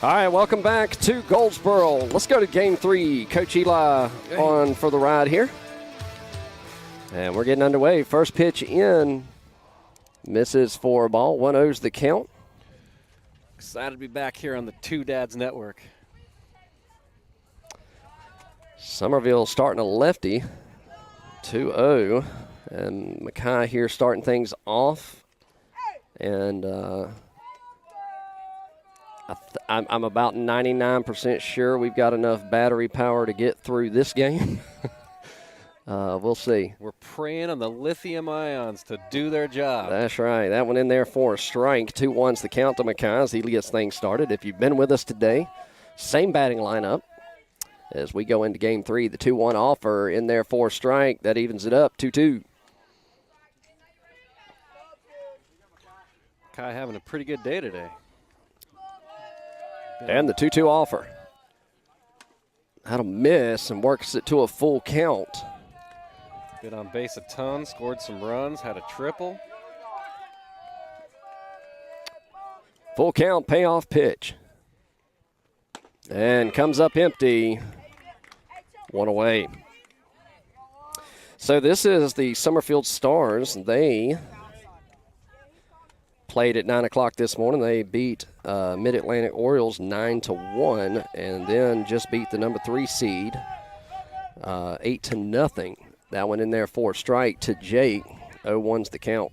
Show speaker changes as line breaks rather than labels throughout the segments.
All right, welcome back to Goldsboro. Let's go to Game 3. Coach Eli on for the ride here. And we're getting underway. First pitch in. Misses for a ball. 1-0's the count.
Excited to be back here on the Two Dads Network.
Summerfield starting a lefty. 2-0. And Mackay here starting things off. And I'm about 99% sure we've got enough battery power to get through this game. We'll see.
We're praying on the lithium ions to do their job.
That's right. That one in there for a strike. 2-1's the count to Mackay as he gets things started. If you've been with us today, same batting lineup as we go into Game 3. The 2-1 offer in there for a strike. That evens it up, 2-2.
Kai having a pretty good day today.
And the 2-2 offer. That'll miss and works it to a full count.
Been on base a ton, scored some runs, had a triple.
Full count, payoff pitch. And comes up empty. One away. So this is the Summerfield Stars. They played at 9 o'clock this morning. They beat Mid-Atlantic Orioles 9-1 and then just beat the number 3 seed 8-0. That one in there for a strike to Jake. 0-1's the count.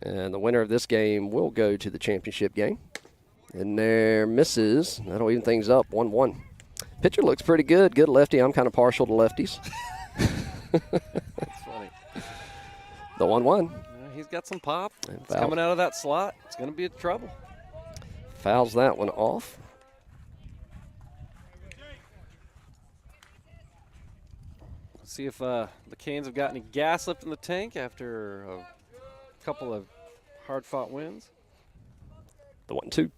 And the winner of this game will go to the championship game. And there misses. That'll even things up, 1-1. Pitcher looks pretty good. Good lefty. I'm kind of partial to lefties.
That's funny.
The 1-1.
He's got some pop. It's coming out of that slot. It's going to be in trouble.
Fouls that one off.
Let's see if the Canes have got any gas left in the tank after a couple of hard-fought wins.
The 1-2.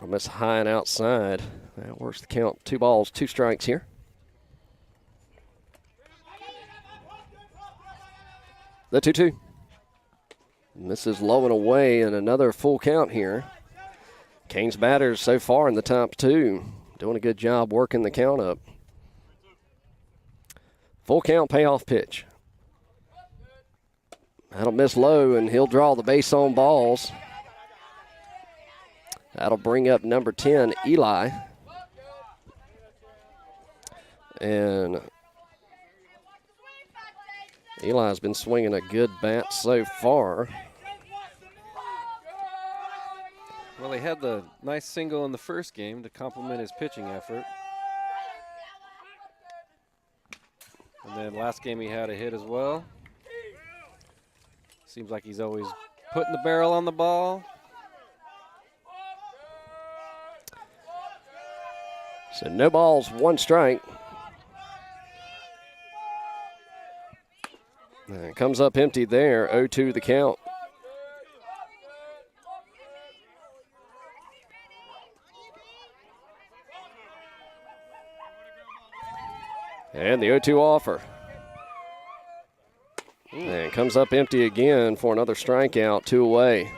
Gonna miss high and outside. That works the count. 2 balls, 2 strikes here. The 2-2. Misses low and away, and another full count here. Canes batters so far in the top 2. Doing a good job working the count up. Full count payoff pitch. That'll miss low, and he'll draw the base on balls. That'll bring up number 10, Eli. And Eli's been swinging a good bat so far.
Well, he had the nice single in the first game to complement his pitching effort. And then last game he had a hit as well. Seems like he's always putting the barrel on the ball.
So no balls, 1 strike. And it comes up empty there, 0-2 the count. And the 0-2 offer. And it comes up empty again for another strikeout, 2 away.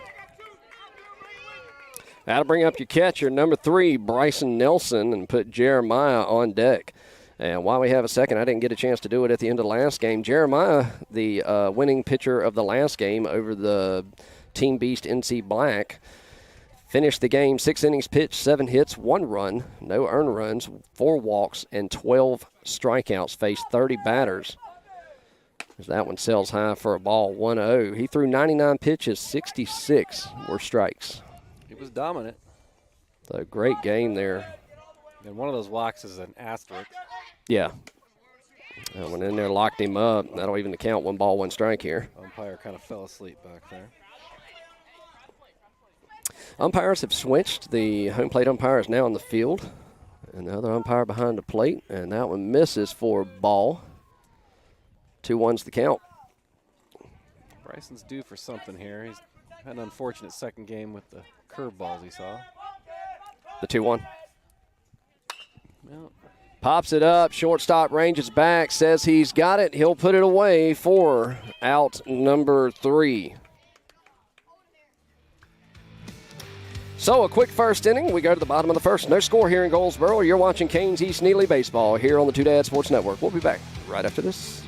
That'll bring up your catcher, number 3, Bryson Nelson, and put Jeremiah on deck. And while we have a second, I didn't get a chance to do it at the end of the last game. Jeremiah, the winning pitcher of the last game over the Team Beast NC Black, finished the game 6 innings pitched, 7 hits, 1 run, no earned runs, 4 walks, and 12 strikeouts. Faced 30 batters. As that one sails high for a ball, 1-0. He threw 99 pitches, 66 were strikes.
He was dominant.
So great game there.
And one of those walks is an asterisk.
Yeah. That one in there locked him up. That'll even the count, 1 ball, 1 strike here.
Umpire kind of fell asleep back there.
Umpires have switched. The home plate umpire is now in the field. And the other umpire behind the plate. And that one misses for ball. 2-1's the count.
Bryson's due for something here. He's had an unfortunate second game with the curveballs he saw.
The 2-1.
Well,
pops it up. Shortstop ranges back. Says he's got it. He'll put it away for out number 3. So a quick first inning. We go to the bottom of the first. No score here in Goldsboro. You're watching Canes East-Neely baseball here on the Two Dad Sports Network. We'll be back right after this.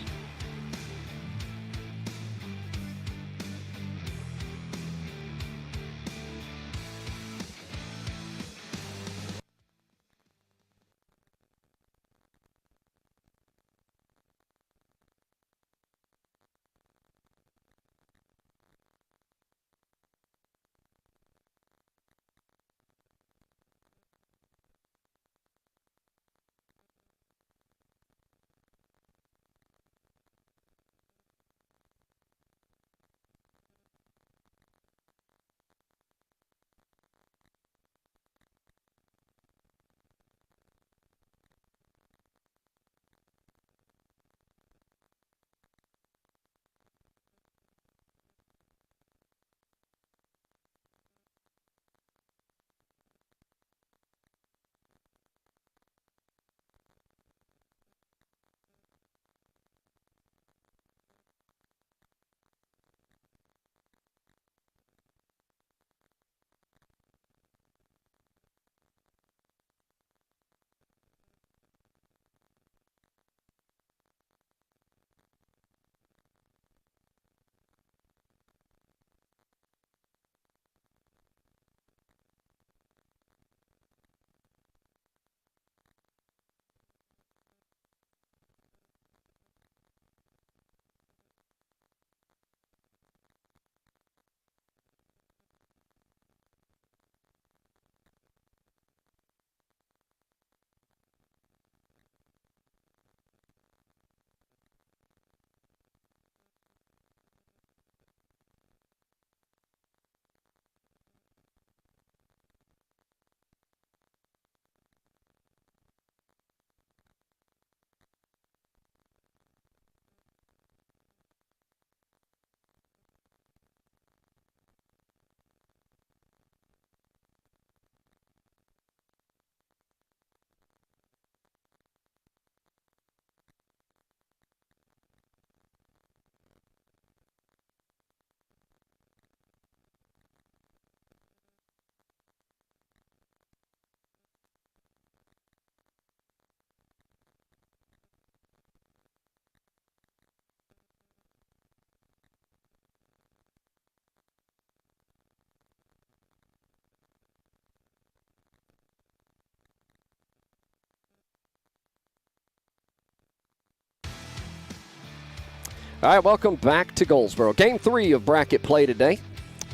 All right, welcome back to Goldsboro. Game 3 of bracket play today.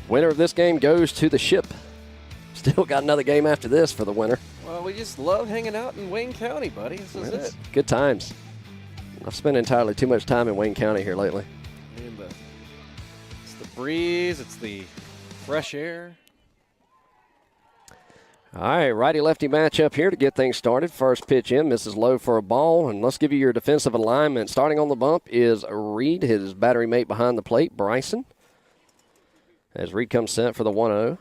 Winner of this game goes to the ship. Still got another game after this for the winner.
Well, we just love hanging out in Wayne County, buddy. This is it.
Good times. I've spent entirely too much time in Wayne County here lately.
And it's the breeze. It's the fresh air.
All right, righty-lefty matchup here to get things started. First pitch in, misses low for a ball. And let's give you your defensive alignment. Starting on the bump is Reed, his battery mate behind the plate, Bryson. As Reed comes set for the 1-0.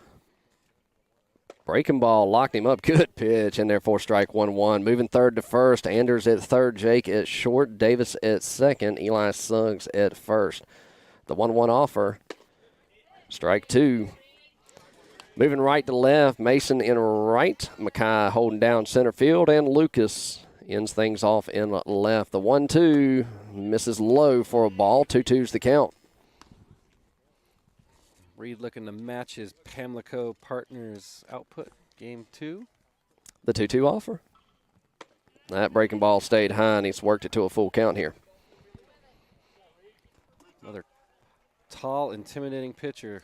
Breaking ball, locked him up. Good pitch, and therefore strike 1-1. Moving third to first, Anders at third, Jake at short, Davis at second, Eli Suggs at first. The 1-1 offer, strike 2. Moving right to left, Mason in right, Mackay holding down center field, and Lucas ends things off in left. The 1-2 misses low for a ball. 2-2's the count.
Reed looking to match his Pamlico partner's output. Game 2.
The 2-2 offer. That breaking ball stayed high, and he's worked it to a full count here.
Another tall, intimidating pitcher.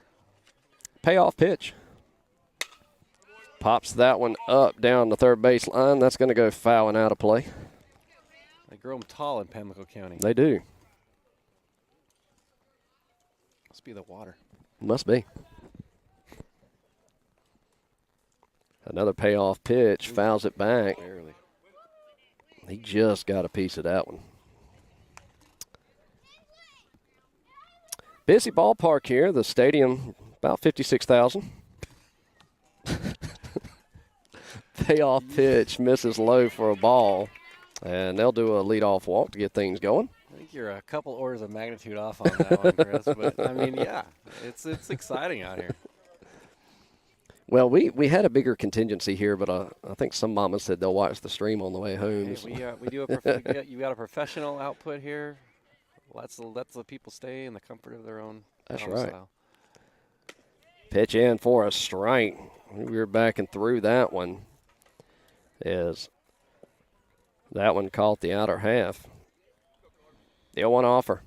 Payoff pitch. Pops that one up down the third base line. That's going to go foul and out of play.
They grow them tall in Pamlico County.
They do.
Must be the water.
Must be. Another payoff pitch. Fouls it back.
Barely.
He just got a piece of that one. Busy ballpark here. The stadium, about 56,000. Payoff pitch misses low for a ball. And they'll do a leadoff walk to get things going.
I think you're a couple orders of magnitude off on that one, Chris. But, I mean, yeah, it's exciting out here.
Well, we had a bigger contingency here, but I think some mamas said they'll watch the stream on the way home.
Hey, we do you got a professional output here. Let's the people stay in the comfort of their own
That's
domicile.
right. Pitch in for a strike. We were backing through that one. That one caught the outer half. The 0-1 offer.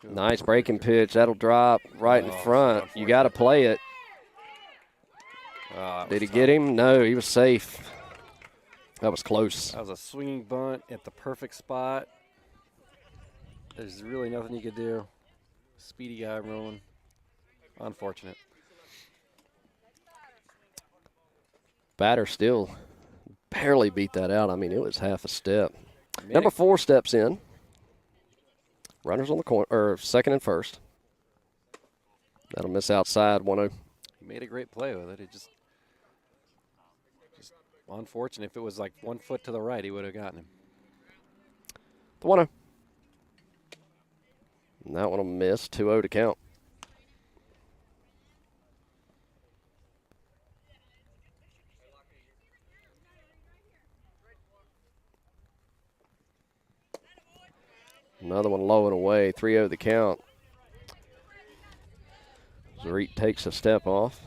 Nice breaking pitch. That'll drop right in front. You got to play it. Did he get him? No, he was safe. That was close.
That was a swinging bunt at the perfect spot. There's really nothing you could do. Speedy guy rolling. Unfortunate.
Batter still barely beat that out. I mean, it was half a step. Number 4 steps in. Runners on the corner, or second and first. That'll miss outside, 1-0.
He made a great play with it. It just unfortunate. If it was like 1 foot to the right, he would have gotten him.
The 1-0. And that one will miss, 2-0 to count. Another one low and away, 3-0 the count. Zarit takes a step off.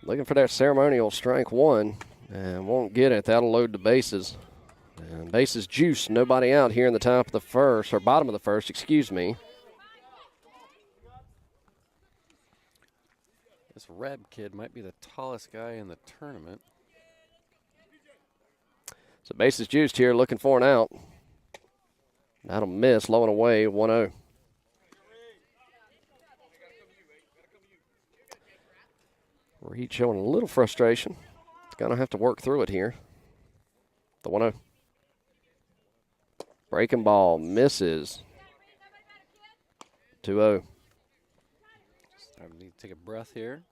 Looking for that ceremonial strike 1 and won't get it. That'll load the bases. And bases juice, nobody out here in the top of the first, or bottom of the first, excuse me.
This Reb kid might be the tallest guy in the tournament.
So bases juiced here, looking for an out. That'll miss, low and away, 1-0. Reed showing a little frustration. He's going to have to work through it here. The 1-0. Breaking ball, misses. 2-0.
I need to take a breath here.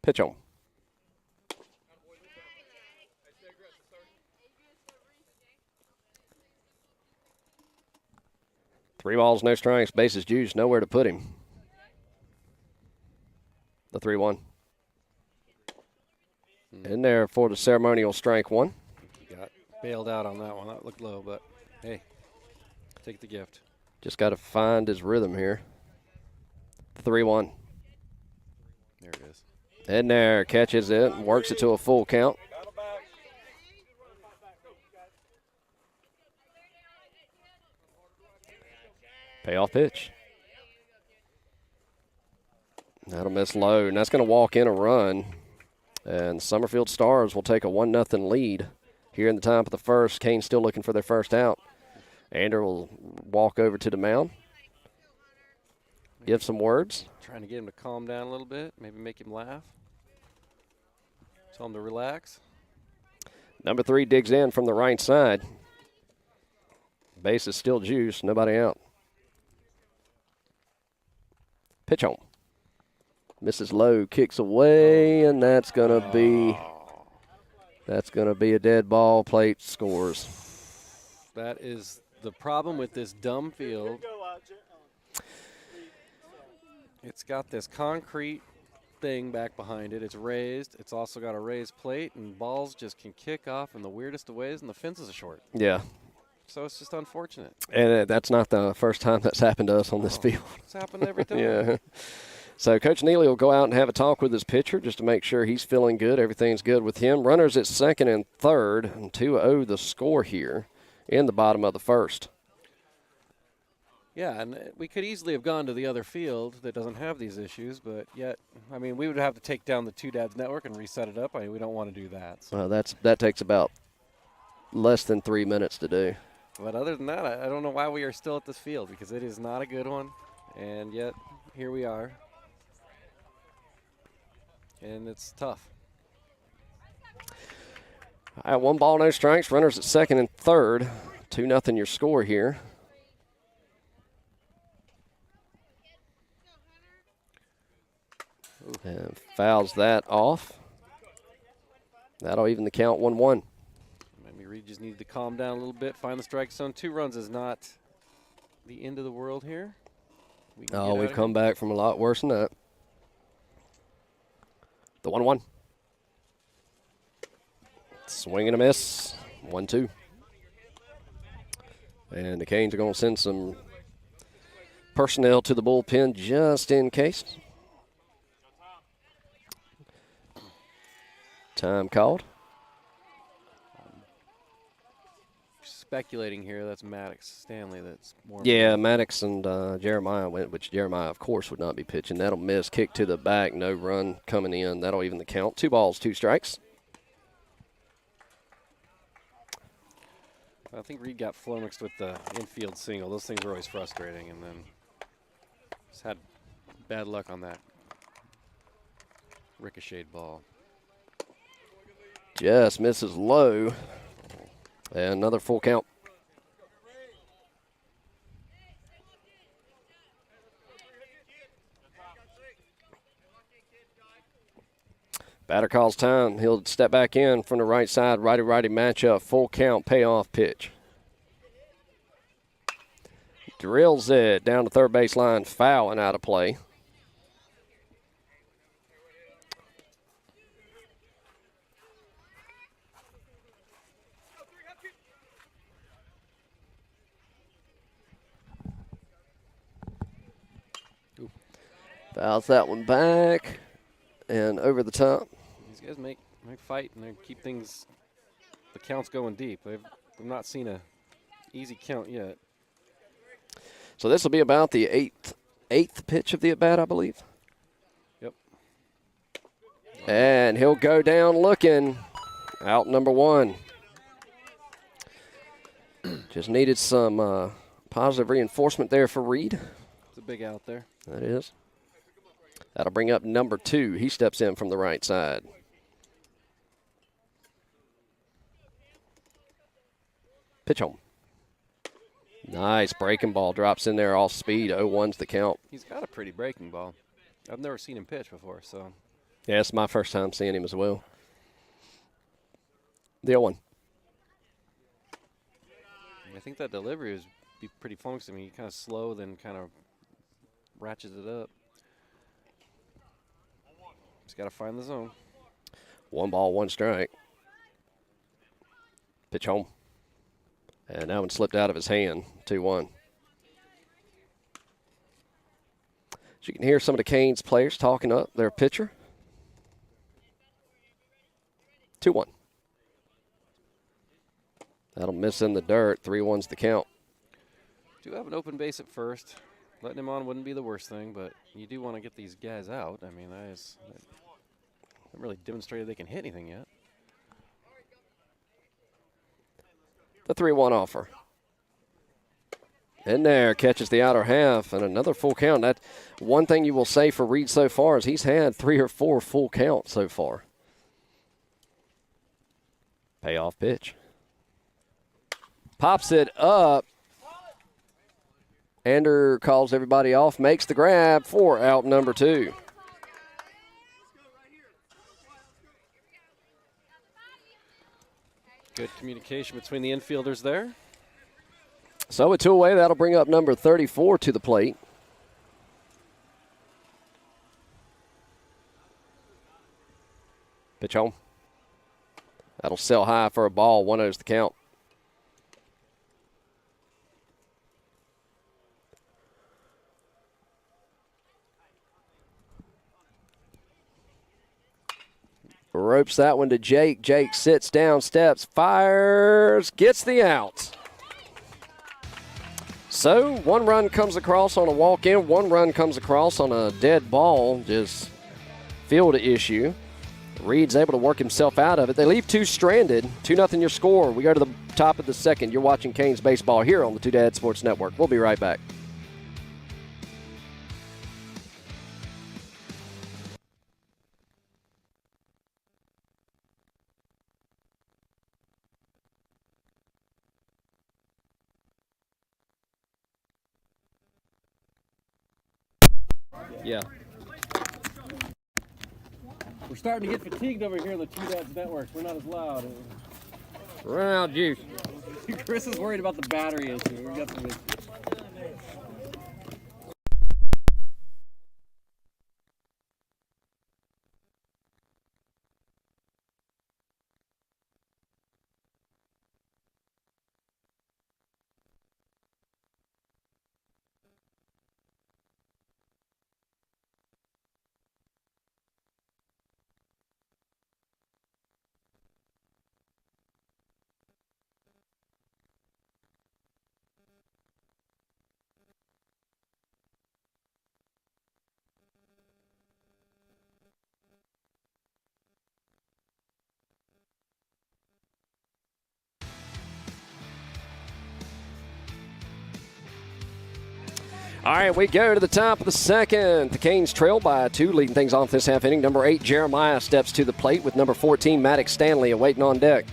Pitch on. Three balls, no strikes, bases juiced, nowhere to put him. The 3-1. In there for the ceremonial strike 1.
He got bailed out on that one. That looked low, but hey, take the gift.
Just got to find his rhythm here. The 3-1.
There it is.
In there, catches it, and works it to a full count. Payoff pitch. That'll miss low, and that's going to walk in a run. And Summerfield Stars will take a 1-0 lead here in the top of the first. Kane's still looking for their first out. Ander will walk over to the mound. Give some words.
Trying to get him to calm down a little bit, maybe make him laugh. Tell him to relax.
Number 3 digs in from the right side. Base is still juiced, nobody out. Pitch on. Misses low, kicks away, and that's gonna be a dead ball. Plate scores.
That is the problem with this dumb field. It's got this concrete thing back behind it. It's raised. It's also got a raised plate, and balls just can kick off in the weirdest of ways, and the fences are short.
Yeah.
So it's just unfortunate.
And that's not the first time that's happened to us on this field.
It's happened every time.
Yeah. So Coach Neely will go out and have a talk with his pitcher just to make sure he's feeling good. Everything's good with him. Runners at second and third, and 2-0 the score here in the bottom of the first.
Yeah, and we could easily have gone to the other field that doesn't have these issues, but yet, I mean, we would have to take down the Two Dads Network and reset it up. I mean, we don't want to do that. So.
That takes about less than 3 minutes to do.
But other than that, I don't know why we are still at this field, because it is not a good one, and yet here we are. And it's tough.
All right, 1 ball, no strikes. Runners at second and third. 2-0 your score here. And fouls that off. That'll even the count 1-1.
Let me Reed just needed to calm down a little bit, find the strike zone. 2 runs is not the end of the world here.
We've come back from a lot worse than that. The 1-1. Swing and a miss. 1-2. And the Canes are going to send some personnel to the bullpen just in case. Time called.
Speculating here, that's Maddox Stanley. That's more.
Yeah, Maddox and Jeremiah went, which Jeremiah, of course, would not be pitching. That'll miss. Kick to the back. No run coming in. That'll even the count. 2 balls, 2 strikes.
I think Reed got flummoxed with the infield single. Those things are always frustrating, and then just had bad luck on that ricocheted ball.
Just misses low. And another full count. Batter calls time. He'll step back in from the right side. Righty-righty matchup. Full count payoff pitch. Drills it down the third base line. Foul and out of play. Fouls that one back and over the top.
These guys make fight and they keep things, the counts going deep. We've not seen a easy count yet.
So this will be about the eighth pitch of the at-bat, I believe.
Yep.
And he'll go down looking. Out number 1. Just needed some positive reinforcement there for Reed.
It's a big out there.
That is. That'll bring up number 2. He steps in from the right side. Pitch home. Nice breaking ball. Drops in there off speed. 0-1's the count.
He's got a pretty breaking ball. I've never seen him pitch before, so.
Yeah, it's my first time seeing him as well. The 0-1.
I think that delivery would be pretty funky. I mean, he kind of slow, then kind of ratchets it up. Just got to find the zone.
1 ball, 1 strike. Pitch home. And that one slipped out of his hand. 2-1. So you can hear some of the Canes players talking up their pitcher. 2-1. That'll miss in the dirt. 3-1's the count.
Do have an open base at first. Letting him on wouldn't be the worst thing, but you do want to get these guys out. I mean, they haven't really demonstrated they can hit anything yet.
The 3-1 offer. In there, catches the outer half, and another full count. That one thing you will say for Reed so far is he's had 3 or 4 full counts so far. Payoff pitch. Pops it up. Ander calls everybody off, makes the grab for out number 2.
Good communication between the infielders there.
So with 2 away, that'll bring up number 34 to the plate. Pitch home. That'll sell high for a ball. 1-0's the count. Ropes that one to Jake. Jake sits down, steps, fires, gets the out. So 1 run comes across on a walk-in, 1 run comes across on a dead ball, just field issue. Reed's able to work himself out of it. They leave 2 stranded. 2-0 your score. We go to the top of the second. You're watching Canes baseball here on the Two Dad Sports Network. We'll be right back. Yeah.
We're starting to get fatigued over here on the Two Dads Network. We're not as loud.
Run out juice.
Chris is worried about the battery issue. We got some.
All right, we go to the top of the second. The Canes trail by 2, leading things off this half inning. Number 8, Jeremiah steps to the plate with number 14, Maddox Stanley, awaiting on deck.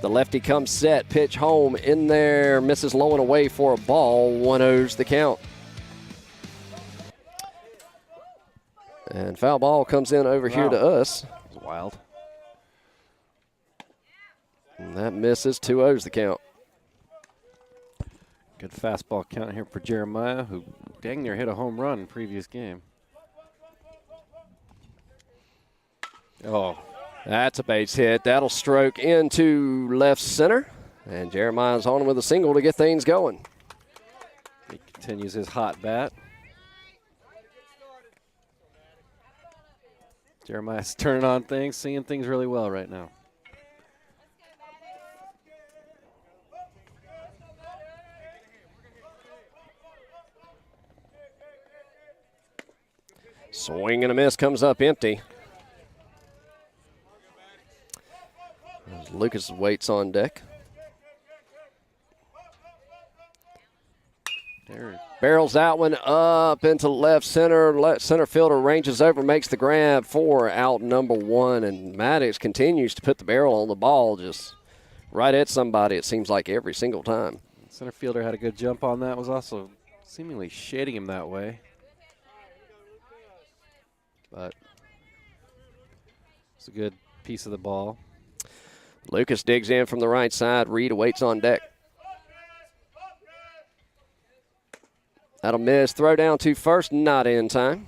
The lefty comes set, pitch home in there, misses low and away for a ball. 1-0's the count. And foul ball comes in over here to us.
That was wild.
And that misses. 2-0's the count.
Good fastball count here for Jeremiah, who dang near hit a home run in previous game. Oh,
that's a base hit. That'll stroke into left center. And Jeremiah's on with a single to get things going.
he continues his hot bat. Jeremiah's turning on things, seeing things really well right now.
Swing and a miss, comes up empty. As Lucas waits on deck.
There.
Barrels that one up into left center. Center fielder ranges over, makes the grab for out number 1. And Maddox continues to put the barrel on the ball, just right at somebody, it seems like every single time.
Center fielder had a good jump on that, was also seemingly shading him that way. But it's a good piece of the ball.
Lucas digs in from the right side. Reed awaits on deck. That'll miss. Throw down to first, not in time.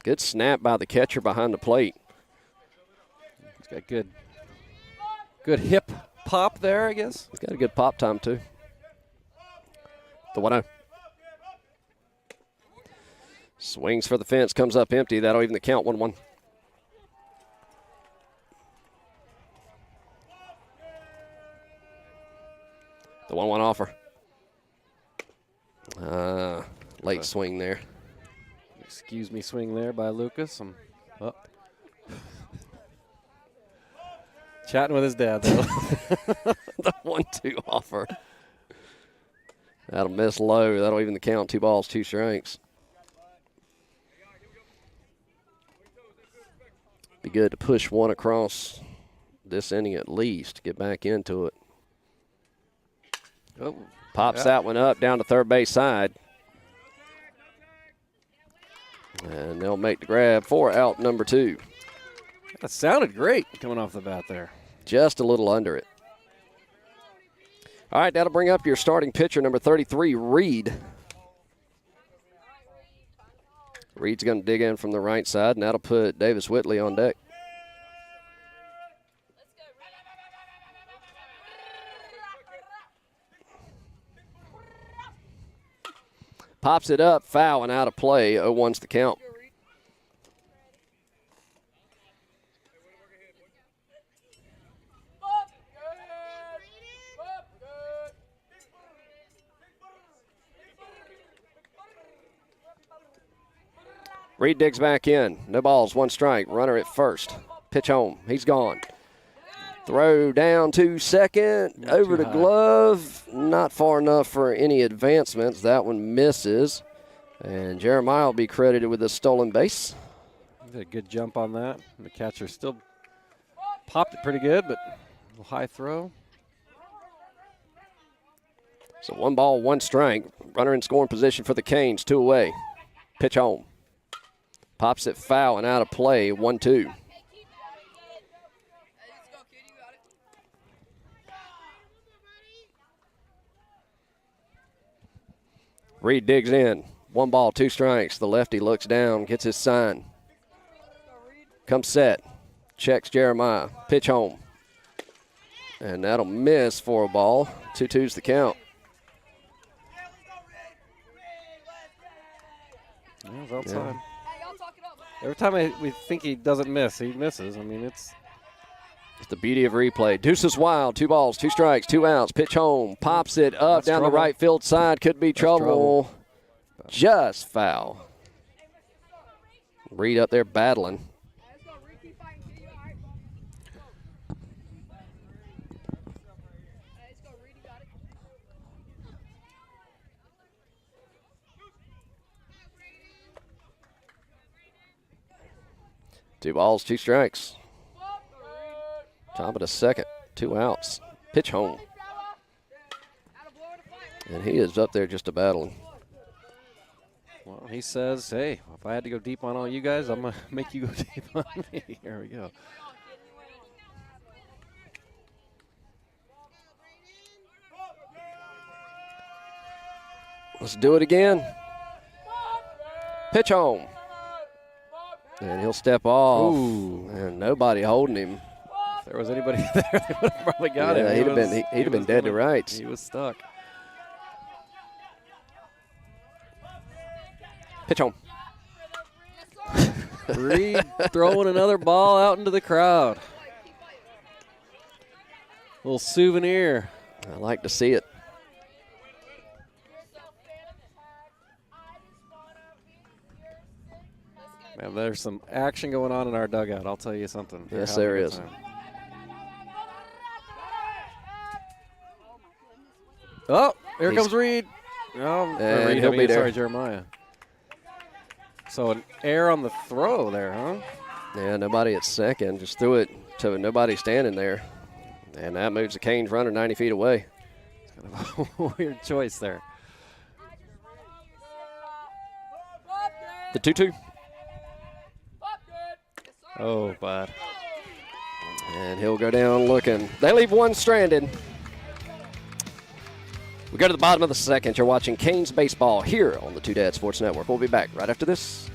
Good snap by the catcher behind the plate.
He's got good hip pop there, I guess.
He's got a good pop time, too. The 1-0. Swings for the fence, comes up empty. That'll even the count. 1-1. The 1-1 offer. Late swing there.
Excuse me, swing there by Lucas. I'm up. Chatting with his dad, though.
The 1-2 offer. That'll miss low. That'll even the count. 2 balls, 2 strikes. Be good to push one across this inning at least. Get back into it.
Oh,
Pops that one up down to third base side. And they'll make the grab for out number 2.
That sounded great coming off the bat there.
Just a little under it. All right, that'll bring up your starting pitcher, number 33, Reed. Reed's going to dig in from the right side, and that'll put Davis Whitley on deck. Pops it up, foul and out of play. 0-1's the count. Reed digs back in. No balls, 1 strike. Runner at first. Pitch home. He's gone. Throw down to second. Over the glove. Not far enough for any advancements. That one misses. And Jeremiah will be credited with a stolen base.
He did a good jump on that. The catcher still popped it pretty good, but a little high throw.
So 1 ball, 1 strike. Runner in scoring position for the Canes. 2 away. Pitch home. Pops it foul and out of play. 1-2. Reed digs in. 1 ball, 2 strikes. The lefty looks down, gets his sign. Comes set. Checks Jeremiah. Pitch home. And that'll miss for a ball. 2-2's the count.
Yeah, it was outside. Yeah. Every time we think he doesn't miss, he misses. I mean, it's
the beauty of replay. Deuces wild. 2 balls, 2 strikes, 2 outs. Pitch home. Pops it up down the right field side. Could be trouble. Just foul. Reed up there battling. Two balls, 2 strikes. Top of the second, 2 outs. Pitch home. And he is up there just a battling.
Well, he says, hey, if I had to go deep on all you guys, I'm going to make you go deep on me. Here we go.
Let's do it again. Pitch home. And he'll step off.
Ooh.
And nobody holding him.
If there was anybody there, they would have probably got him.
He'd have been dead to rights.
He was stuck.
Pitch home.
Reed throwing another ball out into the crowd. Little souvenir.
I like to see it.
Man, there's some action going on in our dugout. I'll tell you something.
Yes, there is.
Oh, here comes Reed.
Oh, Reed, he'll be there.
Sorry, Jeremiah. So an error on the throw there, huh?
Yeah, nobody at second. Just threw it to nobody standing there. And that moves the Canes runner 90 feet away.
It's kind of a weird choice there.
The 2-2.
Oh, bud.
And he'll go down looking. They leave one stranded. We go to the bottom of the second. You're watching Canes baseball here on the Two Dad Sports Network. We'll be back right after this.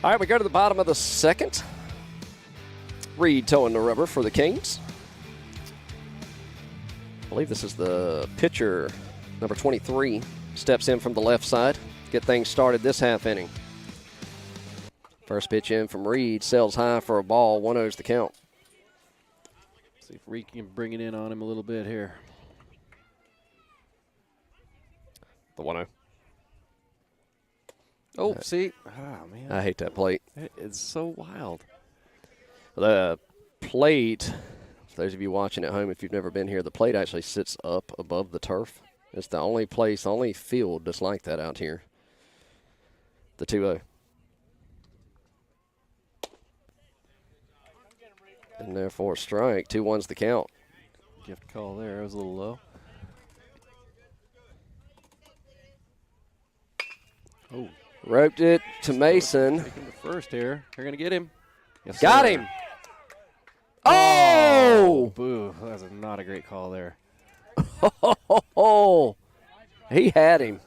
All right, we go to the bottom of the second. Reed towing the rubber for the Canes. I believe this is the pitcher, number 23, steps in from the left side. Get things started this half inning. First pitch in from Reed, sails high for a ball. 1-0's the count.
See if Reed can bring it in on him a little bit here.
The 1-0.
Oh, see? Oh, man.
I hate that plate.
It's so wild.
The plate, for those of you watching at home, if you've never been here, the plate actually sits up above the turf. It's the only place, only field that's like that out here. The 2-0. And therefore, strike. 2-1's the count.
Gift call there. It was a little low. Oh.
Roped it to Mason.
Taking the first here. They're going to get him.
Yes, got him. Oh!
Boo. That was not a great call there.
Oh! He had him.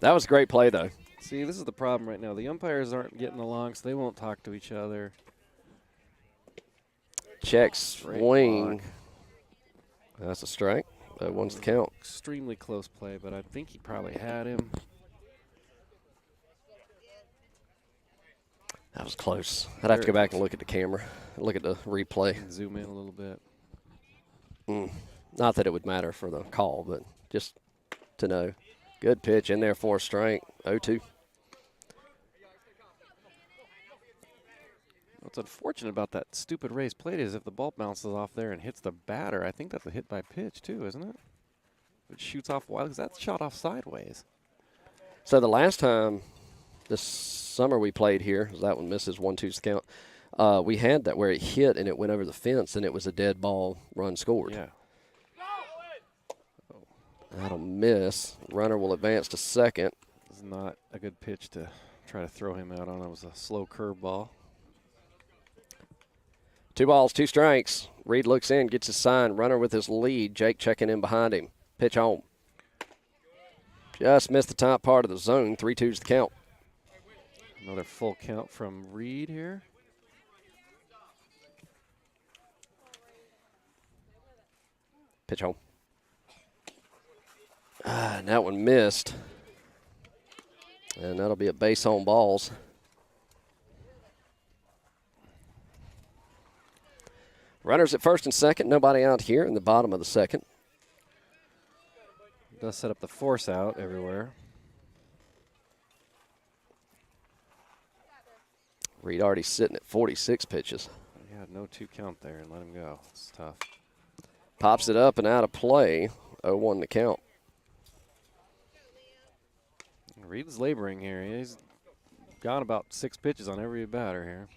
That was a great play, though.
See, this is the problem right now. The umpires aren't getting along, so they won't talk to each other.
Check swing.
Block.
That's a strike. That one's the count.
Extremely close play, but I think he probably had him.
That was close. I'd have to go back and look at the camera, look at the replay.
And zoom in a little bit.
Not that it would matter for the call, but just to know. Good pitch in there for a strike. 0-2.
What's unfortunate about that stupid raised plate is if the ball bounces off there and hits the batter, I think that's a hit by pitch too, isn't it? It shoots off wild because that's shot off sideways.
So the last time this summer we played here, that one misses 1-2's the count. We had that where it hit and it went over the fence and it was a dead ball, run scored.
Yeah.
That'll miss. Runner will advance to second.
It's not a good pitch to try to throw him out on. It was a slow curve ball.
2 balls, 2 strikes. Reed looks in, gets his sign. Runner with his lead. Jake checking in behind him. Pitch home. Just missed the top part of the zone. 3-2's the count.
Another full count from Reed here.
Pitch home. And that one missed. And that'll be a base on balls. Runners at first and second. Nobody out here in the bottom of the second.
Does set up the force out everywhere.
Reed already sitting at 46 pitches.
Yeah, no 2 count there and let him go. It's tough.
Pops it up and out of play. 0-1 the count.
Reed's laboring here. He's got about 6 pitches on every batter here.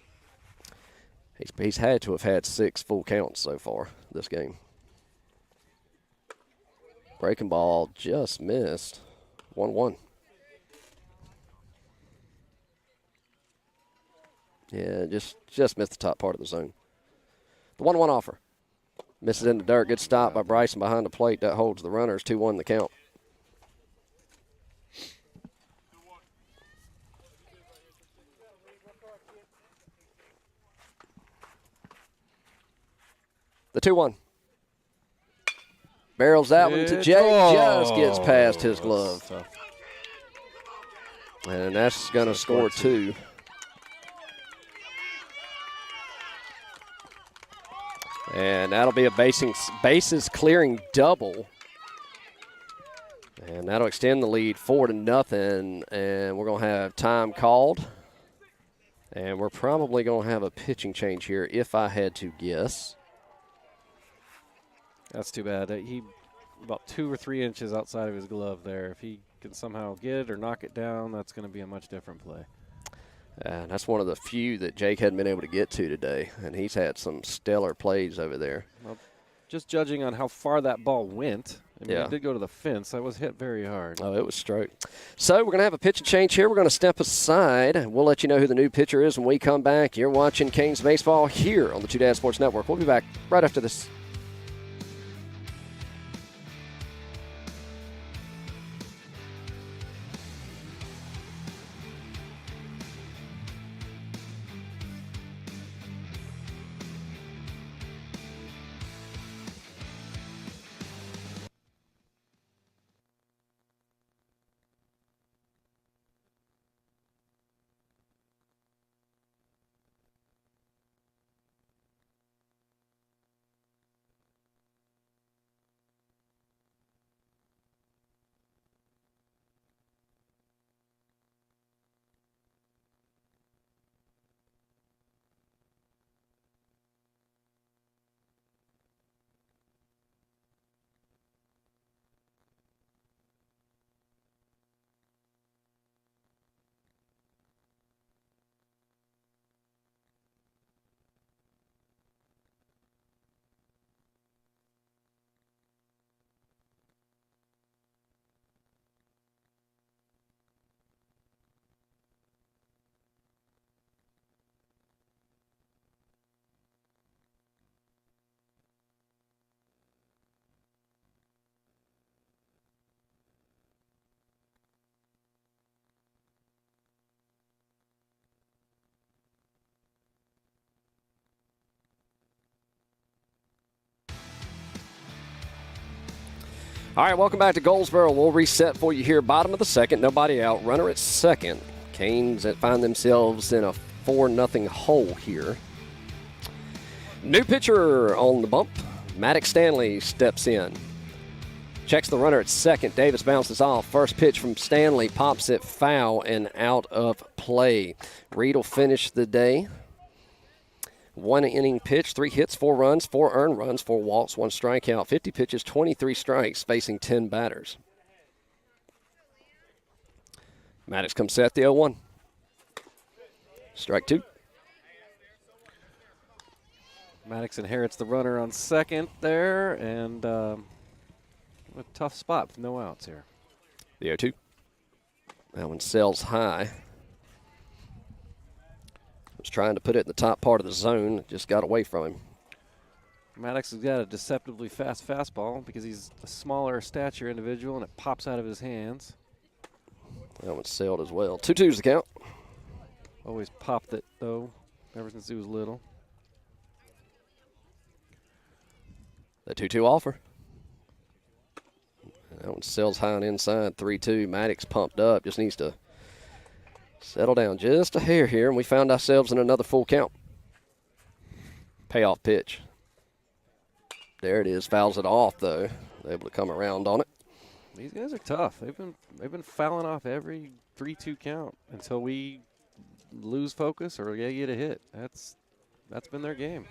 He's had to have had 6 full counts so far this game. Breaking ball just missed. 1-1. Yeah, just missed the top part of the zone. The 1-1 offer. Misses in the dirt. Good stop by Bryson behind the plate. That holds the runners. 2-1 the count. The 2-1. Barrels that one to Jake. Just gets past his glove. And that's going to score 2. And that'll be a bases clearing double. And that'll extend the lead 4-0. And we're going to have time called. And we're probably going to have a pitching change here if I had to guess.
That's too bad. He about 2 or 3 inches outside of his glove there. If he can somehow get it or knock it down, that's going to be a much different play.
And that's one of the few that Jake hadn't been able to get to today, and he's had some stellar plays over there.
Well, just judging on how far that ball went, I mean,
Yeah.
it did go to the fence. That was hit very hard.
Oh, it was stroked. So we're going to have a pitching change here. We're going to step aside. We'll let you know who the new pitcher is when we come back. You're watching Canes Baseball here on the Two Dad Sports Network. We'll be back right after this. All right, welcome back to Goldsboro. We'll reset for you here. Bottom of the second, nobody out. Runner at second. Canes that find themselves in a 4-0 hole here. New pitcher on the bump. Maddox Stanley steps in. Checks the runner at second. Davis bounces off. First pitch from Stanley pops it foul and out of play. Reed will finish the day. 1 inning pitch, 3 hits, 4 runs, 4 earned runs, 4 walks, 1 strikeout, 50 pitches, 23 strikes, facing 10 batters. Maddox comes set, the 0-1. Strike 2.
Maddox inherits the runner on second there, and a tough spot with no outs here.
The 0-2. That one sails high. Was trying to put it in the top part of the zone, just got away from him.
Maddox has got a deceptively fast fastball because he's a smaller stature individual, and it pops out of his hands.
That one sailed as well. 2-2's the count.
Always popped it, though, ever since he was little.
The 2-2 offer. That one sails high and inside. 3-2. Maddox pumped up. Just needs to settle down just a hair here, and we found ourselves in another full count. Payoff pitch. There it is. Fouls it off, though. Able to come around on it.
These guys are tough. They've been fouling off every 3-2 count until we lose focus or they get a hit. That's been their game.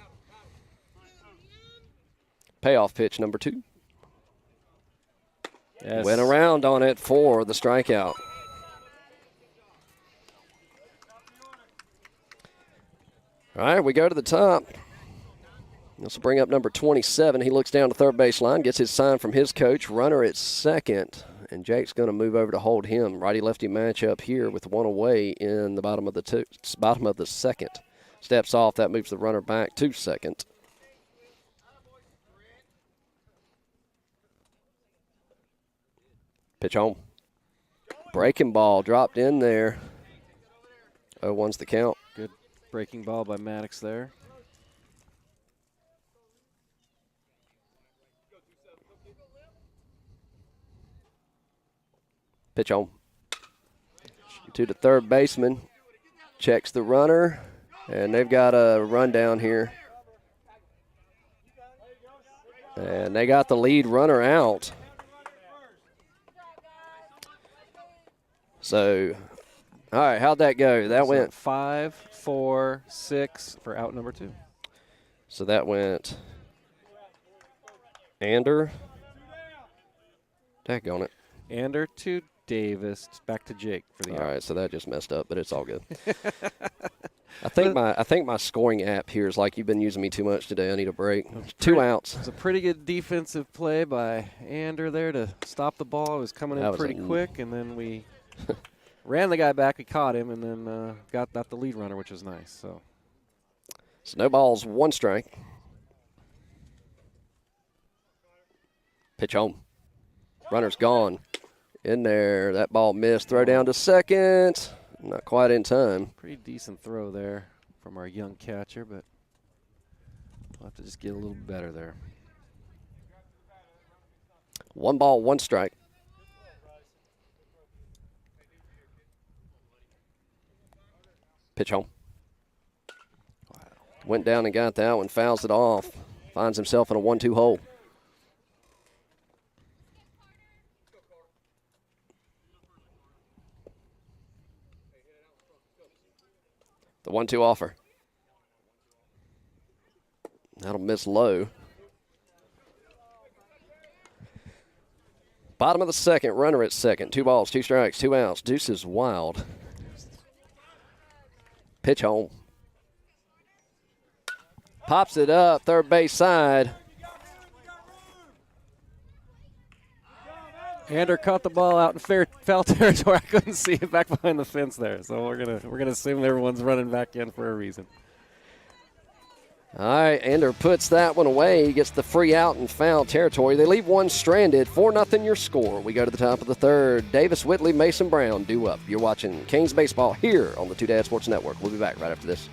Payoff pitch number 2.
Yes.
Went around on it for the strikeout. All right, we go to the top. This will bring up number 27. He looks down to third base line, gets his sign from his coach. Runner at second, and Jake's going to move over to hold him. Righty-lefty matchup here with 1 away in the bottom of the second. Steps off. That moves the runner back to second. Pitch home. Breaking ball dropped in there. 0-1's the count.
Good breaking ball by Maddox there.
Pitch home. To the third baseman. Checks the runner. And they've got a run down here. And they got the lead runner out. So, all right, how'd that go? That went
5, 4, 6 for out number 2.
So that went Ander. Daggone it.
Ander to Davis, back to Jake for the out.
All right, so that just messed up, but it's all good. I think my scoring app here is like, you've been using me too much today. I need a break. 2 outs.
It was a pretty good defensive play by Ander there to stop the ball. It was coming in pretty quick, and then we ran the guy back. We caught him, and then got the lead runner, which was nice. So
no balls, 1 strike. Pitch home. Runner's gone. In there. That ball missed. Throw down to second. Not quite in time.
Pretty decent throw there from our young catcher, but we'll have to just get a little better there.
1 ball, 1 strike. Pitch home. Wow. Went down and got that one. Fouls it off. Finds himself in a 1-2 hole. The 1-2 offer. That'll miss low. Bottom of the second, runner at second. 2 balls, 2 strikes, 2 outs. Deuce is wild. Pitch home. Pops it up, third base side.
Ander caught the ball out in foul territory. I couldn't see it back behind the fence there, so we're gonna assume everyone's running back in for a reason.
All right, Ander puts that one away. He gets the free out in foul territory. They leave one stranded. 4-0 your score. We go to the top of the third. Davis, Whitley, Mason Brown due up. You're watching Canes baseball here on the Two Dad Sports Network. We'll be back right after this.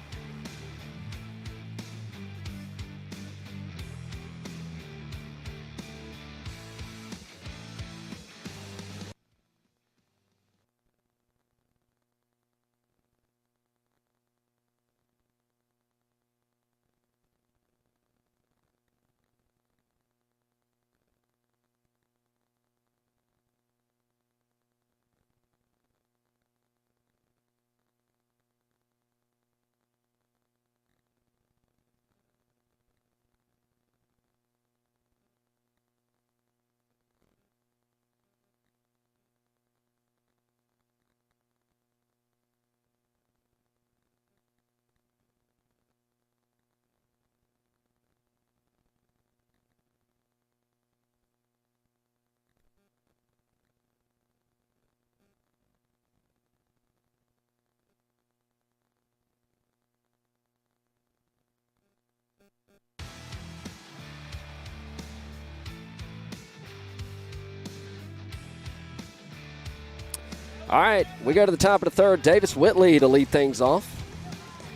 All right, we go to the top of the third. Davis Whitley to lead things off.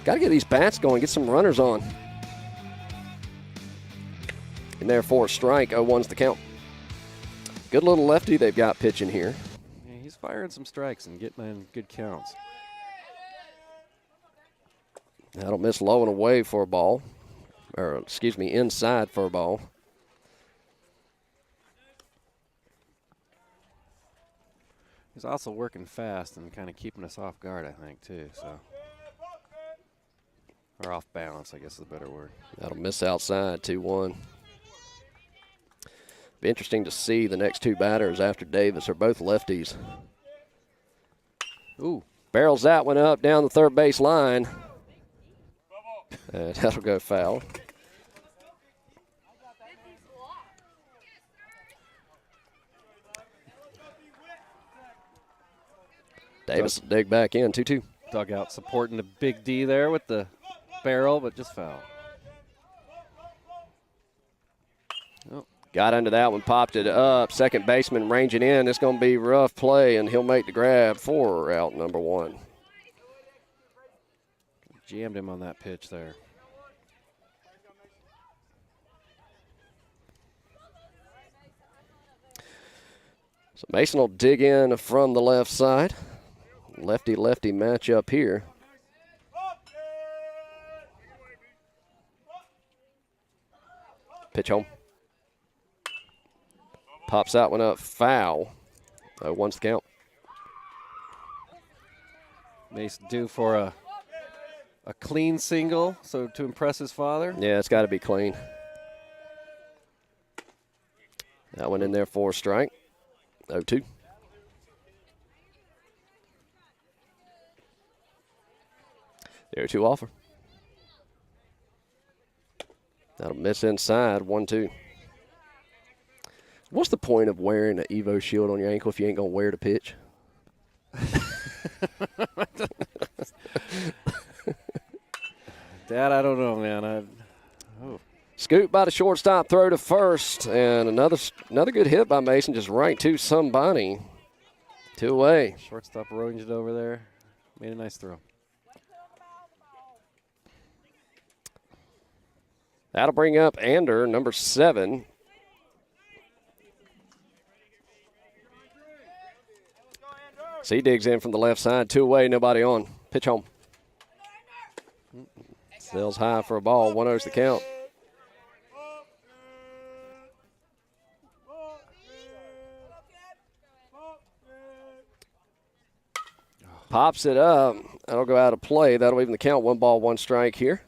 Got to get these bats going, get some runners on. And there for a strike, 0-1's the count. Good little lefty they've got pitching here.
Yeah, he's firing some strikes and getting in good counts.
That'll miss low and away for a ball. Or, excuse me, inside for a ball.
He's also working fast and kind of keeping us off guard, I think, too. So, or off balance, I guess is a better word.
That'll miss outside, 2-1. Be interesting to see the next two batters after Davis are both lefties.
Ooh.
Barrels that one up down the third base line. That'll go foul. Davis will dig back in, 2-2.
Dugout supporting the big D there with the barrel, but just foul. Oh.
Got under that one, popped it up. Second baseman ranging in. It's going to be rough play, and he'll make the grab for out number 1.
Jammed him on that pitch there.
So Mason will dig in from the left side. Lefty-lefty matchup here. Pitch home. Pops that one up foul. 0-1's the count.
Mason due for a clean single, so to impress his father.
Yeah, it's got to be clean. That one in there for a strike. 0-2. The 0-2 offer. That'll miss inside, 1-2. What's the point of wearing an Evo shield on your ankle if you ain't going to wear the pitch?
Dad, I don't know, man.
Scoop by the shortstop, throw to first, and another good hit by Mason, just right to somebody. 2 away.
Shortstop ranged it over there. Made a nice throw.
That'll bring up Ander, number 7. So he digs in from the left side, 2 away, nobody on. Pitch home. Sails high for a ball, 1-0's the count. Pops it up. That'll go out of play. That'll even the count. 1 ball, 1 strike here.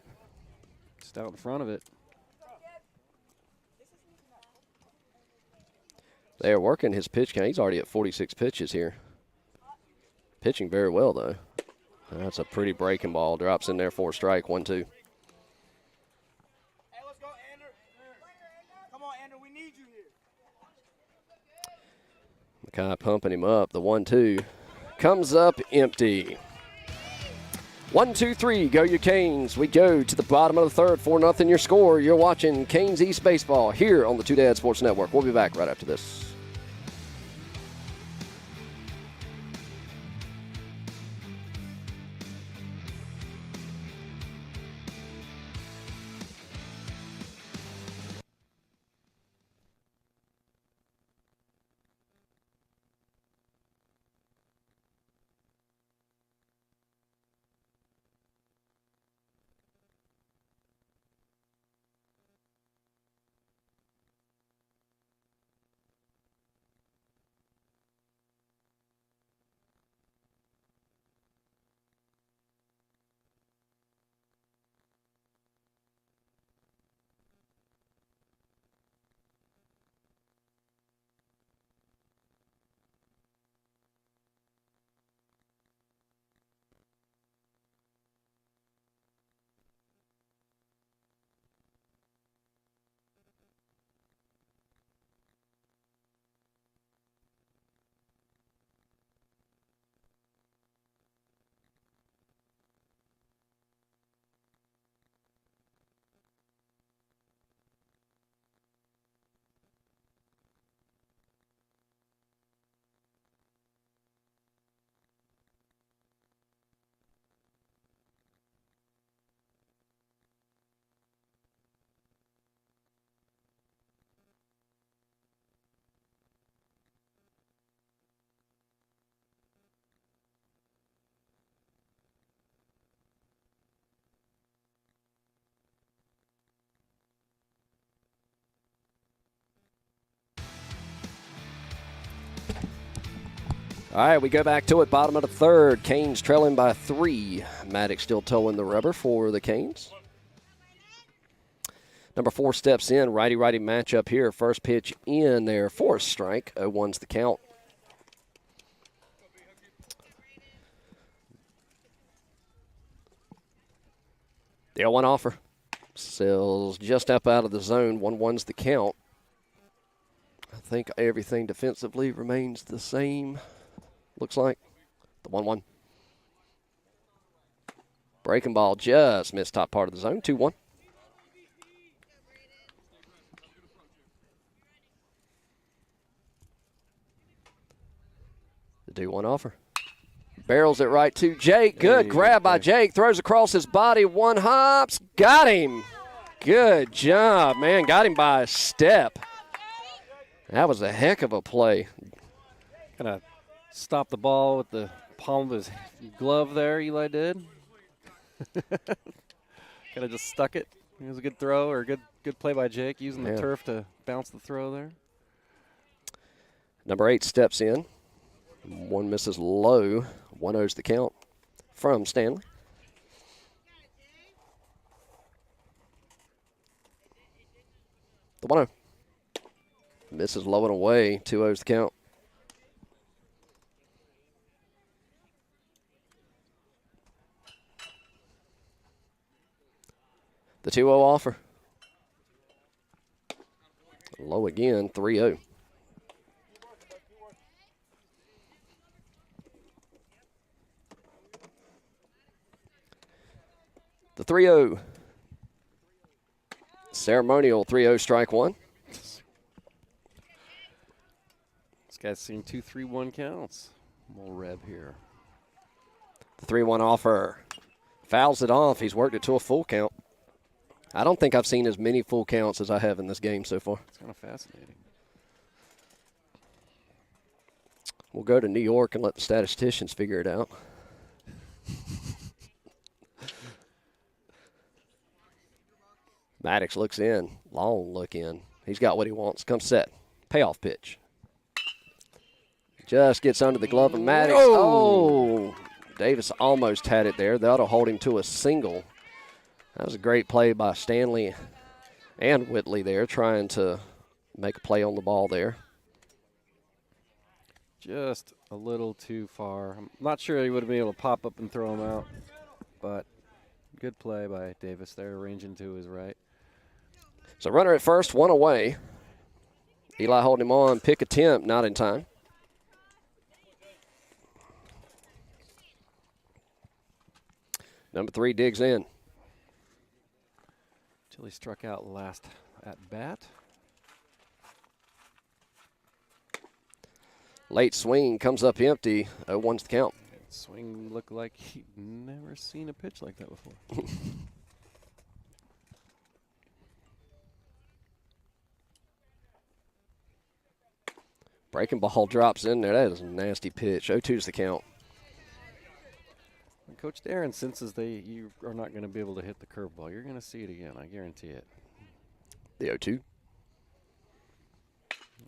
Just out in front of it.
They are working his pitch count. He's already at 46 pitches here. Pitching very well, though. That's a pretty breaking ball. Drops in there for a strike, 1-2.
Hey, let's go, Ander. Come on, Ander, we need you here.
Mackay pumping him up. The 1-2 comes up empty. 1-2-3, go your Canes. We go to the bottom of the third, 4-0 your score. You're watching Canes East Baseball here on the Two Dad Sports Network. We'll be back right after this. All right, we go back to it. Bottom of the third. Canes trailing by 3. Maddox still towing the rubber for the Canes. Number 4 steps in. Righty-righty matchup here. First pitch in there for a strike. 0-1's the count. The 0-1 offer. Sails just up out of the zone. 1-1's the count. I think everything defensively remains the same. Looks like the 1-1. Breaking ball just missed top part of the zone. 2-1. The 2-1 offer. Barrels it right to Jake. Good grab by Jake. Throws across his body. 1 hops. Got him. Good job, man. Got him by a step. That was a heck of a play.
Kind of stopped the ball with the palm of his glove there, Eli did. Kind of just stuck it. It was a good throw, or a good play by Jake, using the turf to bounce the throw there.
Number 8 steps in. 1 misses low. 1-0's the count from Stanley. The 1-0. Misses low and away. 2-0's the count. The 2-0 offer. Low again. 3-0. The 3-0. Ceremonial 3-0 strike 1.
This guy's seen 2-3-1 counts. More Reb here.
The 3-1 offer. Fouls it off. He's worked it to a full count. I don't think I've seen as many full counts as I have in this game so far.
It's kind of fascinating.
We'll go to New York and let the statisticians figure it out. Maddox looks in. Long look in. He's got what he wants. Comes set. Payoff pitch. Just gets under the glove of Maddox. Oh! Davis almost had it there. That'll hold him to a single. That was a great play by Stanley and Whitley there, trying to make a play on the ball there.
Just a little too far. I'm not sure he would have been able to pop up and throw him out, but good play by Davis there, arranging to his right.
So runner at first, 1 away. Eli holding him on. Pick attempt, not in time. Number 3 digs in.
Till he struck out last at bat.
Late swing comes up empty. 0-1's the count.
Swing looked like he'd never seen a pitch like that before.
Breaking ball drops in there. That is a nasty pitch. 0-2's the count.
When Coach Darren senses you are not going to be able to hit the curveball, you're going to see it again. I guarantee it.
The 0-2.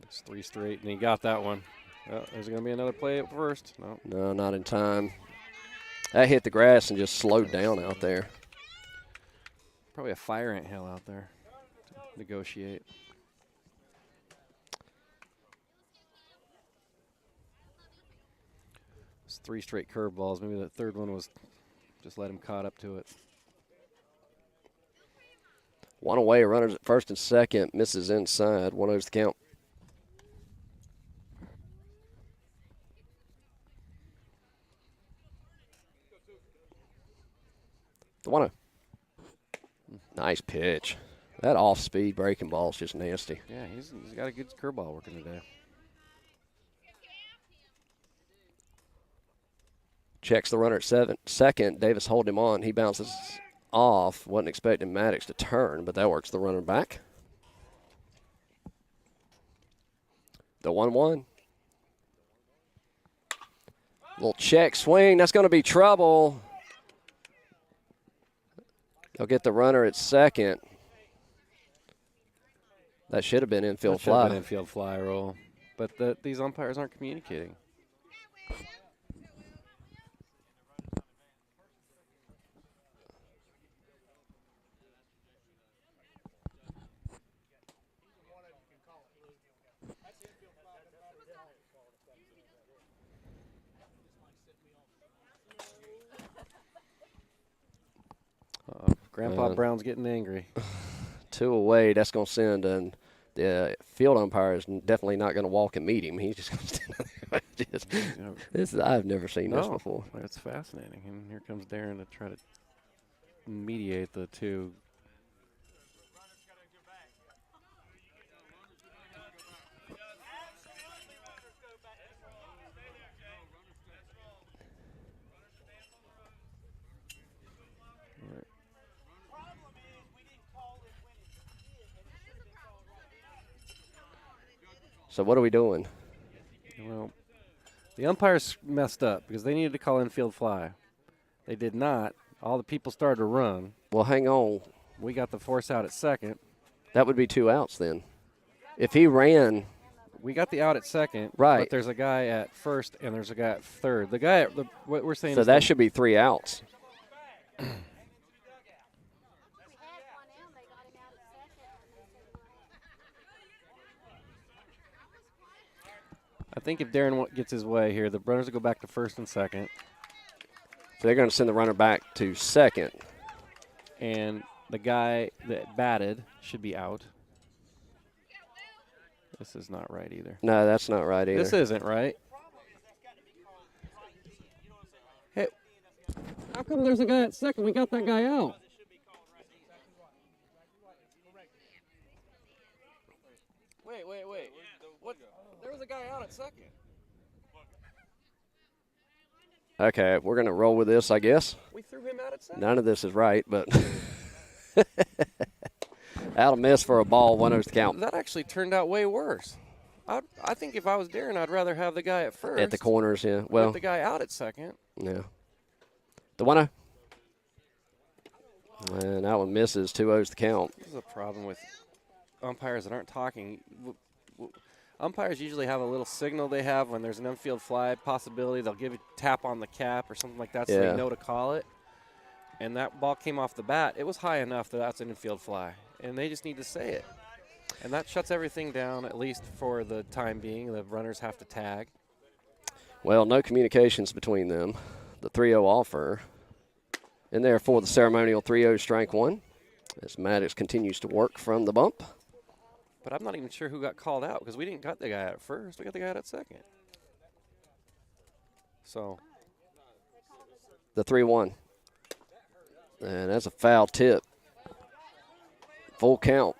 It's 3 straight, and he got that one. Oh, there's going to be another play at first. No.
No, not in time. That hit the grass and just slowed down out there.
Probably a fire ant hill out there to negotiate. It's 3 straight curveballs. Maybe the third one was just let him caught up to it.
1 away. Runners at first and second. Misses inside. 1-0's the count. The 1-0. Nice pitch. That off-speed breaking ball is just nasty.
Yeah, he's got a good curveball working today.
Checks the runner at second. Davis holding him on. He bounces off. Wasn't expecting Maddox to turn, but that works the runner back. The 1-1. Little check swing. That's going to be trouble. They'll get the runner at second. That should have been infield fly.
Infield fly roll. But these umpires aren't communicating. Grandpa Brown's getting angry.
2 away. That's going to send the field umpire is definitely not going to walk and meet him. He's just going to stand there. I've never seen this before.
It's fascinating. And here comes Darren to try to mediate the two.
So what are we doing?
Well, the umpires messed up because they needed to call infield fly. They did not. All the people started to run.
Well, hang on.
We got the force out at second.
That would be 2 outs then. If he ran.
We got the out at second.
Right.
But there's a guy at first and there's a guy at third. The guy what we're saying
so
is
that should be 3 outs.
I think if Darren gets his way here, the runners will go back to first and second.
So they're going to send the runner back to second.
And the guy that batted should be out. This is not right either.
No, that's not right either.
This isn't right. Hey, how come there's a guy at second? We got that guy out. Wait. What? There was a guy out at second.
Okay, we're going to roll with this, I guess.
We threw him out at second.
None of this is right, but out of miss for a ball, 1-0 count.
That actually turned out way worse. I think if I was Darren, I'd rather have the guy at first.
At the corners, yeah. Well,
with the guy out at second.
Yeah. The 1-0. And that one misses, 2-0's the count.
This is a problem with umpires that aren't talking. Umpires usually have a little signal they have when there's an infield fly possibility. They'll give a tap on the cap or something like that so they know to call it. And that ball came off the bat. It was high enough that that's an infield fly. And they just need to say it. And that shuts everything down, at least for the time being. The runners have to tag.
Well, no communications between them. The 3-0 offer. And therefore the ceremonial 3-0 strike 1 as Maddox continues to work from the bump.
But I'm not even sure who got called out because we didn't got the guy out at first. We got the guy out at second. So.
The 3-1. And that's a foul tip. Full count.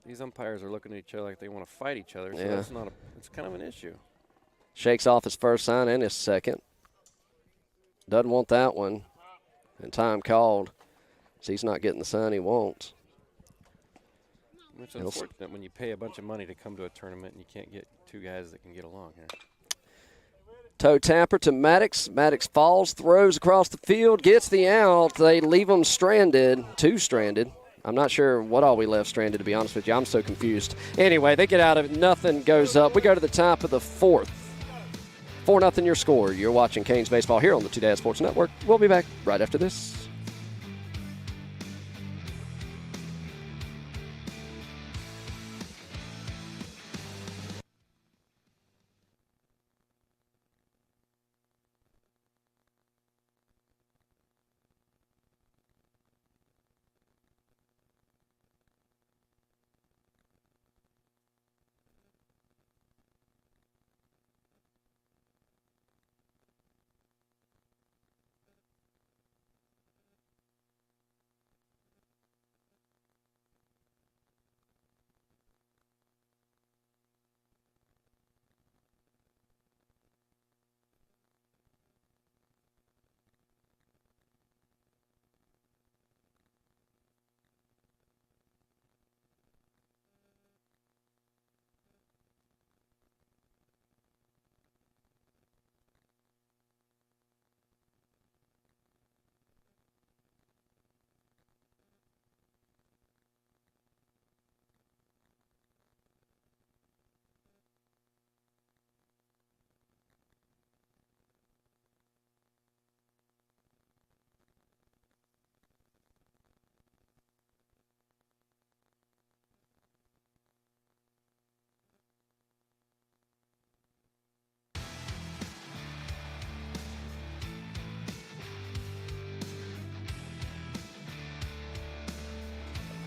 These umpires are looking at each other like they want to fight each other. So that's not it's kind of an issue.
Shakes off his first sign and his second. Doesn't want that one. And time called. So he's not getting the sign he wants.
It's unfortunate when you pay a bunch of money to come to a tournament and you can't get 2 guys that can get along here.
Toe tapper to Maddox. Maddox falls, throws across the field, gets the out. They leave him stranded, 2 stranded. I'm not sure what all we left stranded, to be honest with you. I'm so confused. Anyway, they get out of it. Nothing goes up. We go to the top of the 4th. 4-0 your score. You're watching Canes Baseball here on the Two Dad Sports Network. We'll be back right after this.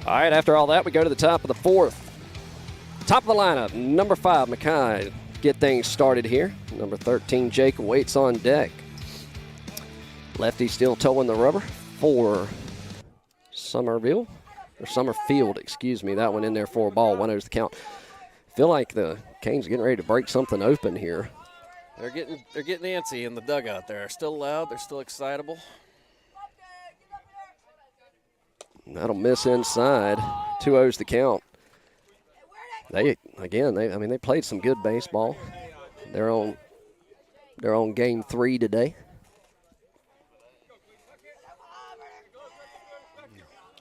All right, after all that, we go to the top of the fourth. Top of the lineup, number 5, Mackay. Get things started here. Number 13, Jake waits on deck. Lefty still towing the rubber for Summerfield, excuse me. That one in there for a ball. 1-0's the count. Feel like the Canes are getting ready to break something open here.
They're getting antsy in the dugout. They're still loud. They're still excitable.
That'll miss inside. 2-0's the count. They played some good baseball. They're on game 3 today.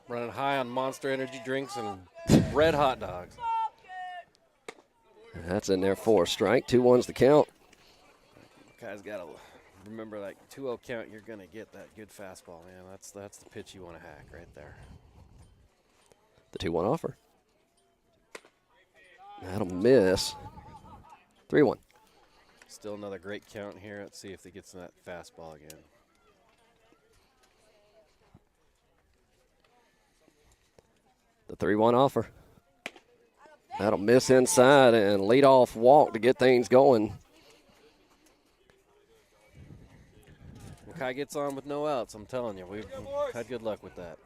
Running high on Monster Energy drinks and red hot dogs.
That's in there for a strike. 2-1's the count.
Guys got to remember, like 2-0 count, you're going to get that good fastball, man. That's the pitch you want to hack right there.
The 2-1 offer. That'll miss. 3-1.
Still another great count here. Let's see if he gets in that fastball again.
The 3-1 offer. That'll miss inside and lead off walk to get things going.
Mackay gets on with no outs, I'm telling you. We've had good luck with that.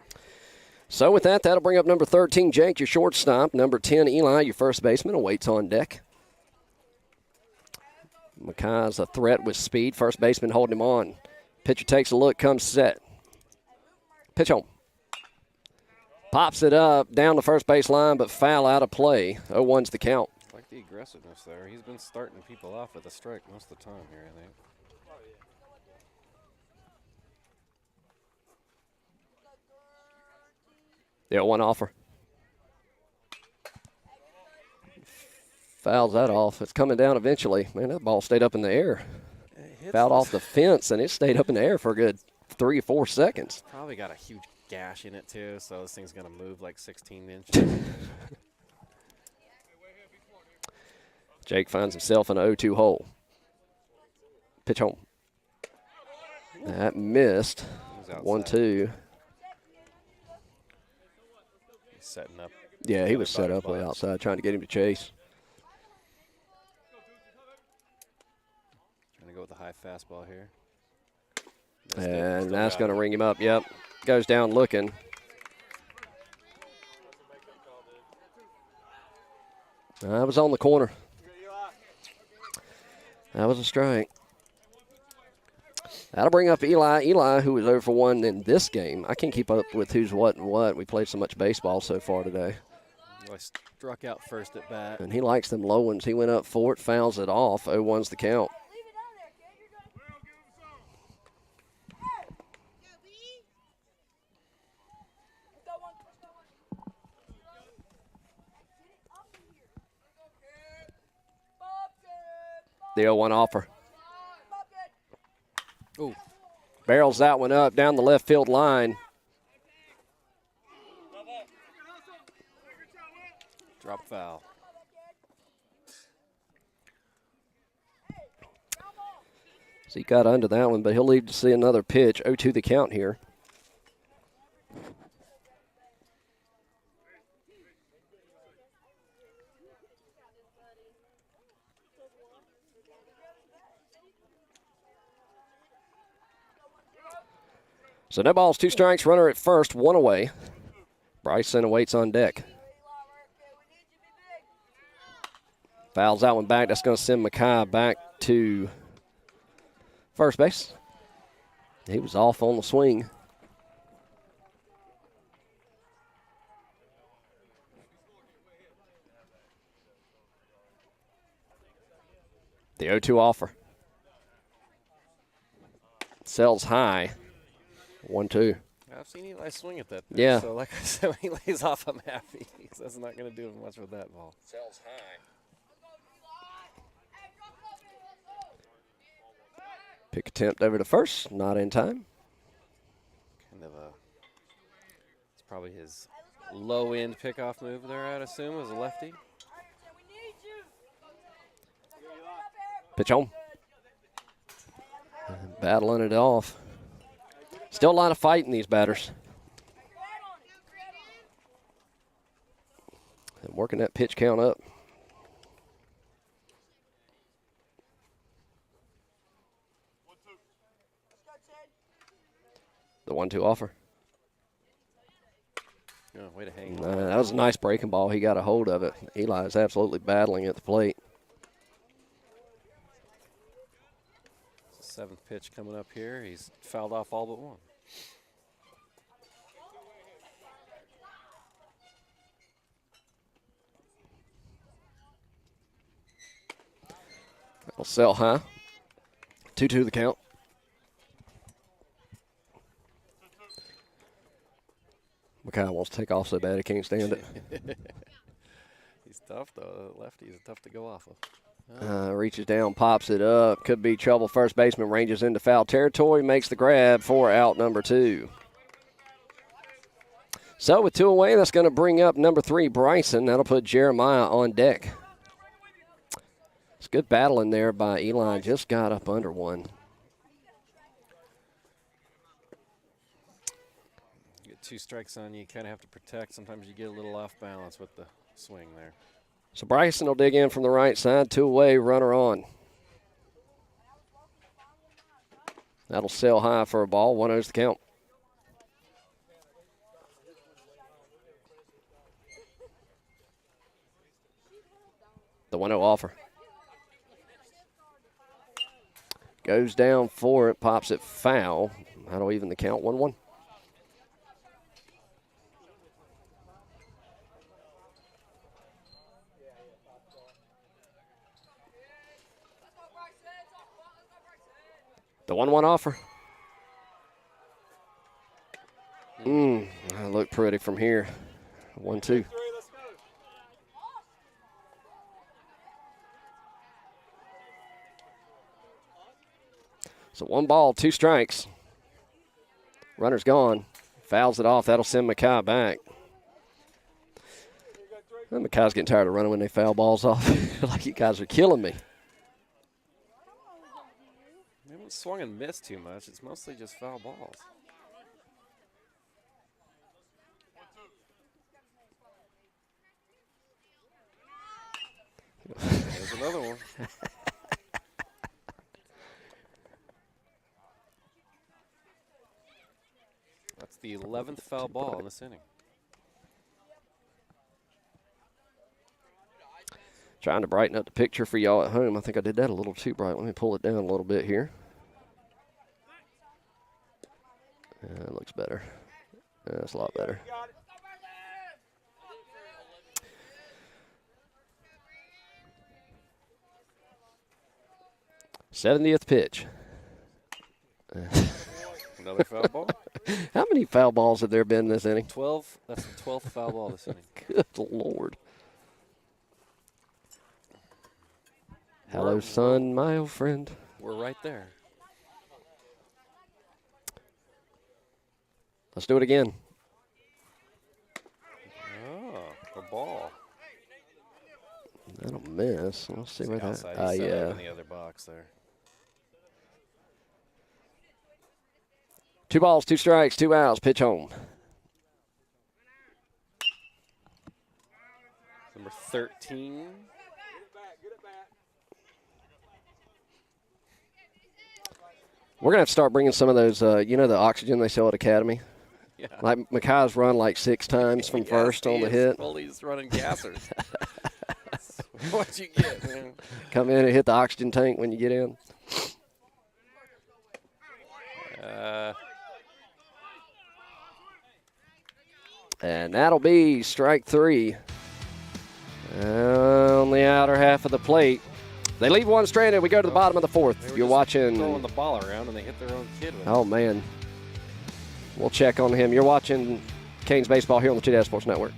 So with that, that'll bring up number 13, Jake, your shortstop. Number 10, Eli, your first baseman, awaits on deck. Mackay's a threat with speed. First baseman holding him on. Pitcher takes a look, comes set. Pitch home. Pops it up down the first base line, but foul out of play. 0-1's the count.
I like the aggressiveness there. He's been starting people off with a strike most of the time here, I think.
The 0-1 offer. Fouls that off. It's coming down eventually. Man, that ball stayed up in the air. Fouled off the fence, and it stayed up in the air for a good 3 or 4 seconds.
Probably got a huge gash in it, too, so this thing's going to move like 16 inches.
Jake finds himself in an 0-2 hole. Pitch home. That missed. 1-2.
He's setting up.
Yeah, he was set up way outside, trying to get him to chase.
Trying to go with the high fastball here.
And that's going to ring him up. Yep. Goes down looking. That was on the corner. That was a strike. That'll bring up Eli. Eli, who was 0 for 1 in this game. I can't keep up with who's what and what. We played so much baseball so far today.
Well, I struck out first at bat.
And he likes them low ones. He went up for it, fouls it off. 0-1's the count. The 0-1 offer.
Ooh.
Barrels that one up down the left field line.
Drop foul.
So he got under that one, but he'll leave to see another pitch. 0-2 the count here. So no balls, 2 strikes, runner at first, 1 away. Bryson awaits on deck. Fouls that one back. That's going to send Mackay back to first base. He was off on the swing. The 0-2 offer. Sells high. 1-2.
I've seen Eli swing at that pitch,
yeah.
So like I said, when he lays off, I'm happy. That's not going to do much with that ball.
Sells high. Pick attempt over to first, not in time.
Kind of it's probably his low-end pickoff move there, I'd assume, as a lefty.
Pitch home. Battling it off. Still a lot of fight in these batters. working that pitch count up. The 1-2 offer.
Oh, way to hang.
That was a nice breaking ball. He got a hold of it. Eli is absolutely battling at the plate.
7th pitch coming up here. He's fouled off all but one.
That'll sell high. 2-2 the count. Mackay wants to take off so bad he can't stand it.
He's tough, though. The lefty is tough to go off of.
Reaches down, pops it up. Could be trouble. First baseman ranges into foul territory, makes the grab for out number 2. So with 2 away, that's going to bring up number 3, Bryson. That'll put Jeremiah on deck. It's good battling there by Eli. Just got up under one.
You get 2 strikes on you kind of have to protect. Sometimes you get a little off balance with the swing there.
So Bryson will dig in from the right side. 2 away, runner on. That'll sail high for a ball. 1-0's the count. The 1-0 offer. Goes down for it, pops it foul. That'll even the count, 1-1. The 1-1 offer. That looked pretty from here. 1-2. So 1 ball, 2 strikes. Runner's gone. Fouls it off. That'll send Mackay back. Well, Mackay's getting tired of running when they foul balls off. Like, you guys are killing me.
We haven't swung and missed too much. It's mostly just foul balls. There's another one. That's the 11th foul ball in this inning.
Trying to brighten up the picture for y'all at home. I think I did that a little too bright. Let me pull it down a little bit here. It looks better. That's a lot better. '70th pitch.
Another foul ball?
How many foul balls have there been this inning?
12. That's the 12th foul ball this inning.
Good Lord. Hello, son, my old friend.
We're right there.
Let's do it again.
Oh, a ball.
That'll miss. We'll see where that.
He's set
Yeah.
up in the other box there.
2 balls, 2 strikes, 2 outs. Pitch home.
Number 13.
We're going to have to start bringing some of those, the oxygen they sell at Academy.
Yeah.
Like Mackay's run like 6 times from first on the hit.
Well, he's running gassers. What you get, man?
Come in and hit the oxygen tank when you get in. And that'll be strike 3. On the outer half of the plate. They leave one stranded. We go to the bottom of the 4th. You're watching.
Throwing the ball around and they hit their own kid with it.
Oh, man. We'll check on him. You're watching Canes Baseball here on the Two Dad Sports Network.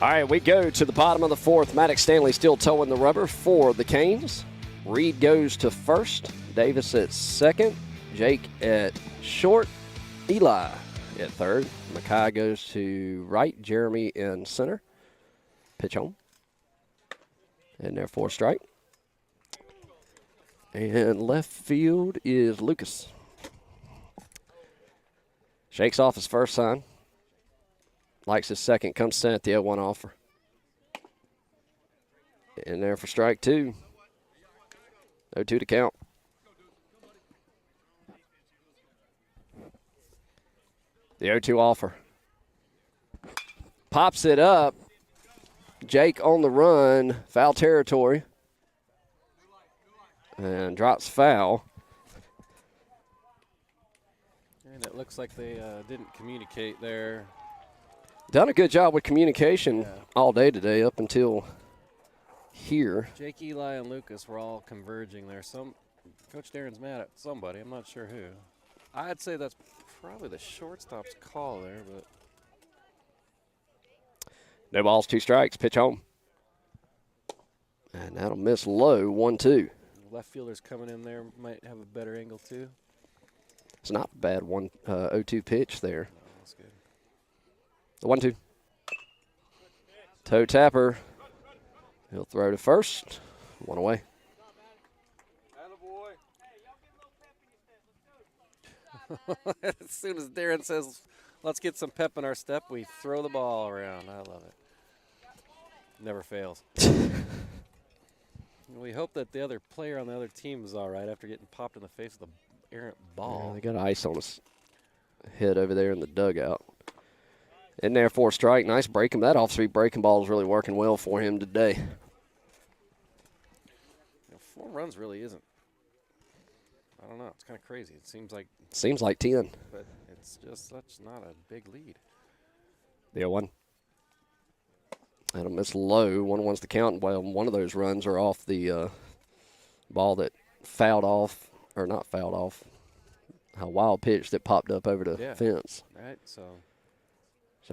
All right, we go to the bottom of the fourth. Maddox Stanley still towing the rubber for the Canes. Reed goes to first. Davis at second. Jake at short. Eli at third. Mackay goes to right. Jeremy in center. Pitch home. And therefore strike. And left field is Lucas. Shakes off his first sign. Likes his second. Comes set the 0-1 offer. In there for strike two. 0-2 to count. The 0-2 offer. Pops it up. Jake on the run. Foul territory. And drops foul.
And it looks like they didn't communicate there.
Done a good job with communication all day today up until here.
Jake, Eli, and Lucas were all converging there. Coach Darren's mad at somebody. I'm not sure who. I'd say that's probably the shortstop's call there, but.
No balls, 2 strikes. Pitch home. And that'll miss low, 1-2.
Left fielder's coming in there, might have a better angle too.
It's not a bad 0-2 pitch there.
No, that's good.
The 1-2. Toe tapper. He'll throw to first. 1 away.
As soon as Darren says, let's get some pep in our step, we throw the ball around. I love it. Never fails. We hope that the other player on the other team is all right after getting popped in the face with an errant ball.
Yeah, they got ice on his head over there in the dugout. In there for a strike. Nice breaking. That off-speed breaking ball is really working well for him today.
4 runs really isn't. I don't know. It's kind of crazy. It seems like
10.
But it's just such not a big lead.
The 0-1. That'll miss low. 1-1's the count. Well, one of those runs are off the ball that fouled off, or not fouled off, a wild pitch that popped up over the fence.
Right, so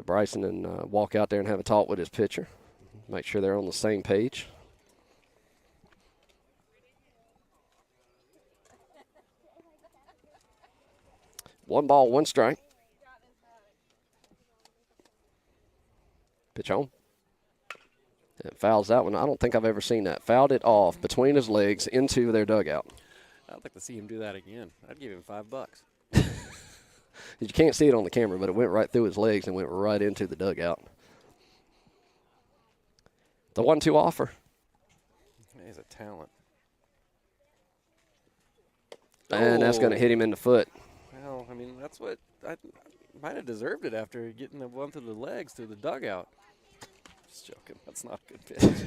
Bryson and walk out there and have a talk with his pitcher. Make sure they're on the same page. One ball, 1 strike. Pitch home. It fouls that one. I don't think I've ever seen that. Fouled it off between his legs into their dugout.
I'd like to see him do that again. I'd give him $5.
You can't see it on the camera, but it went right through his legs and went right into the dugout. The 1-2 offer.
He's a talent.
And that's going to hit him in the foot.
Well, I mean, that's what I might have deserved it after getting the one through the legs through the dugout. Just joking. That's not a good pitch.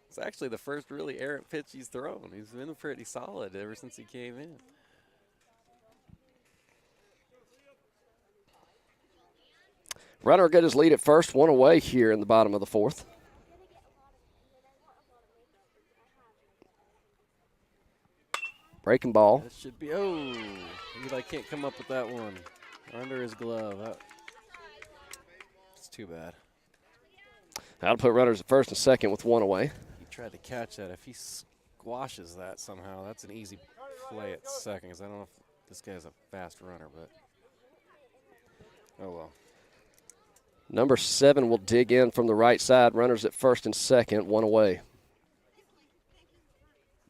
It's actually the first really errant pitch he's thrown. He's been pretty solid ever since he came in.
Runner get his lead at first, 1 away here in the bottom of the 4th. Breaking ball.
That should be, Eli can't come up with that one. Under his glove. It's too bad.
That'll put runners at first and second with 1 away.
He tried to catch that. If he squashes that somehow, that's an easy play at second, because I don't know if this guy's a fast runner, but oh well.
Number 7 will dig in from the right side. Runners at first and second, 1 away.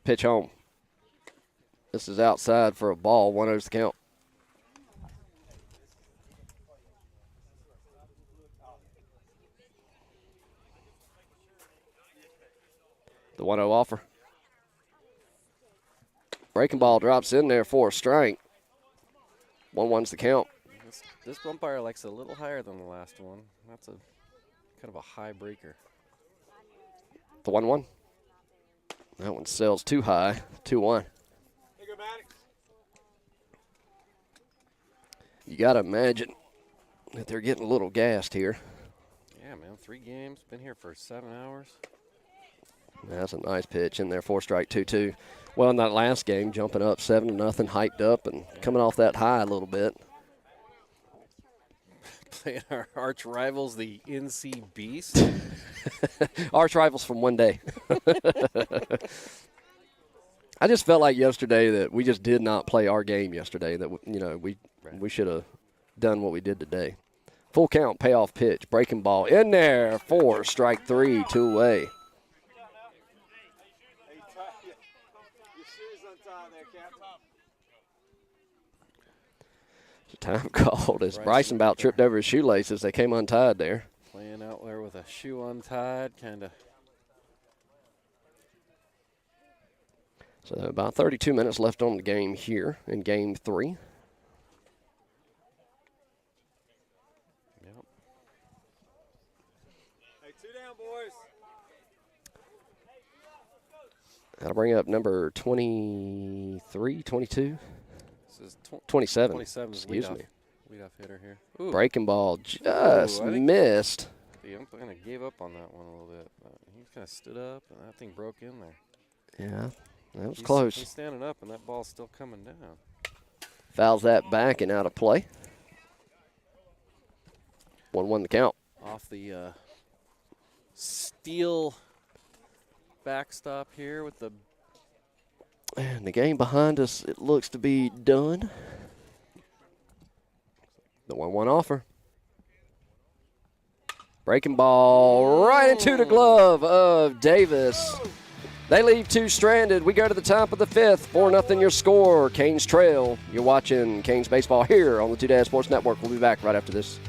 Pitch home. This is outside for a ball. 1-0's the count. The 1-0 offer. Breaking ball drops in there for a strike. 1-1's the count.
This umpire likes it a little higher than the last one. That's a kind of a high breaker.
The 1-1. That one sails too high. 2-1. You got to imagine that they're getting a little gassed here.
Yeah, man. 3 games. Been here for 7 hours.
That's a nice pitch in there. 4-strike, 2-2. Well, in that last game, jumping up 7-0, hyped up and coming off that high a little bit.
playing our arch rivals, the NC Beast.
Arch rivals from one day. I just felt like yesterday that we just did not play our game yesterday. That we should have done what we did today. Full count, payoff pitch, breaking ball in there. 4, strike 3, 2 away.
Your shoes untied there, Cap.
Time called as Bryson about tripped over his shoelaces. They came untied there.
Playing out there with a shoe untied, kind of.
So about 32 minutes left on the game here in Game 3.
Yep.
Hey, 2 down, boys.
That'll bring up number 23, 22,
This is
27.
27
Excuse me.
Leadoff hitter here. Ooh.
Breaking ball just
I think
missed.
The ump kind of gave up on that one a little bit. But he kind of stood up, and that thing broke in there.
Yeah, that was
He's
close.
standing up, and that ball's still coming down.
Fouls that back and out of play. 1-1 the count.
Off the steel backstop here with the
And the game behind us, it looks to be done. The 1-1 offer. Breaking ball right into the glove of Davis. They leave 2 stranded. We go to the top of the 5th. 4-0 your score. Canes trail. You're watching Canes baseball here on the Two Dad Sports Network. We'll be back right after this.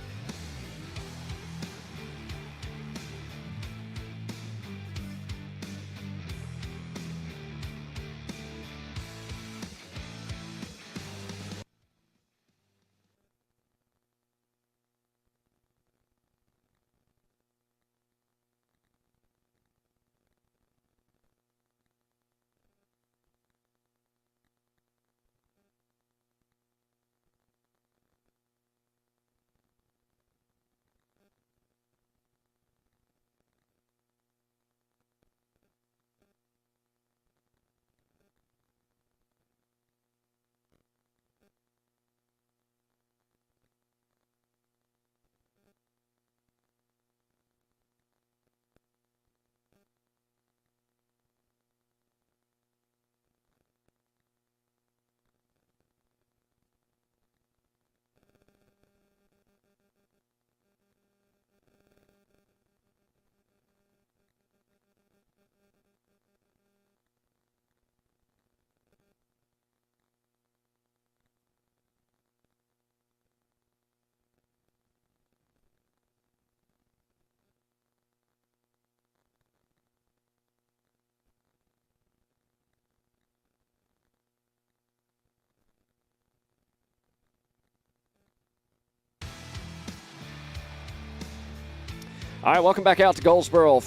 All right, welcome back out to Goldsboro.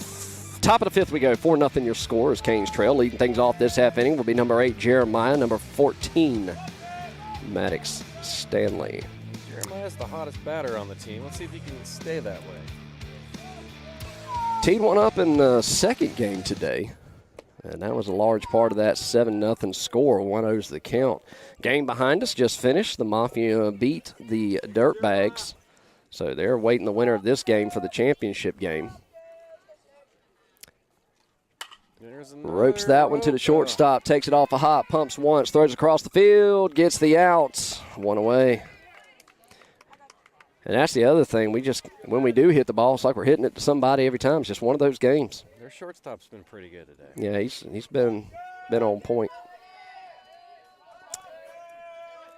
Top of the 5th we go. 4-0 your score is Canes trail. Leading things off this half inning will be number 8, Jeremiah. Number 14, Maddox Stanley.
Jeremiah's the hottest batter on the team. Let's see if he can stay that way.
Teed one up in the second game today. And that was a large part of that 7-0 score. 1-0's the count. Game behind us just finished. The Mafia beat the Dirtbags. So they're awaiting the winner of this game for the championship game. Ropes that one to the shortstop, takes it off a hop, pumps once, throws across the field, gets the outs, 1 away. And that's the other thing. When we do hit the ball, it's like we're hitting it to somebody every time. It's just one of those games.
Their shortstop's been pretty good today.
Yeah, he's been on point.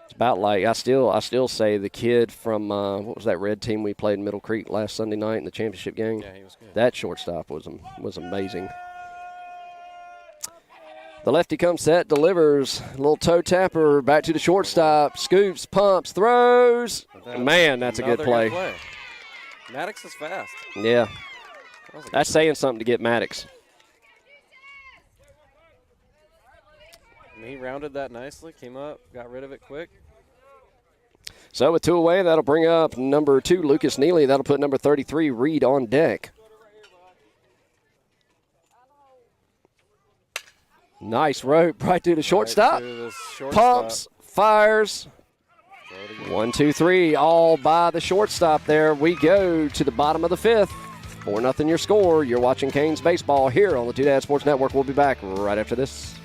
It's about like I still say the kid from what was that red team we played in Middle Creek last Sunday night in the championship game?
Yeah, he was good.
That shortstop was amazing. The lefty comes set, delivers, a little toe tapper, back to the shortstop, scoops, pumps, throws. Man, that's a good play.
Maddox is fast.
Yeah, that's saying something to get Maddox.
He rounded that nicely, came up, got rid of it quick.
So with 2 away, that'll bring up number 2, Lucas Neely. That'll put number 33, Reed, on deck. Nice rope right to the shortstop.
Right to the shortstop.
Pumps, fires. 1, 2, 3, all by the shortstop there. We go to the bottom of the 5th. 4-0 your score. You're watching Canes baseball here on the Two Dad Sports Network. We'll be back right after this.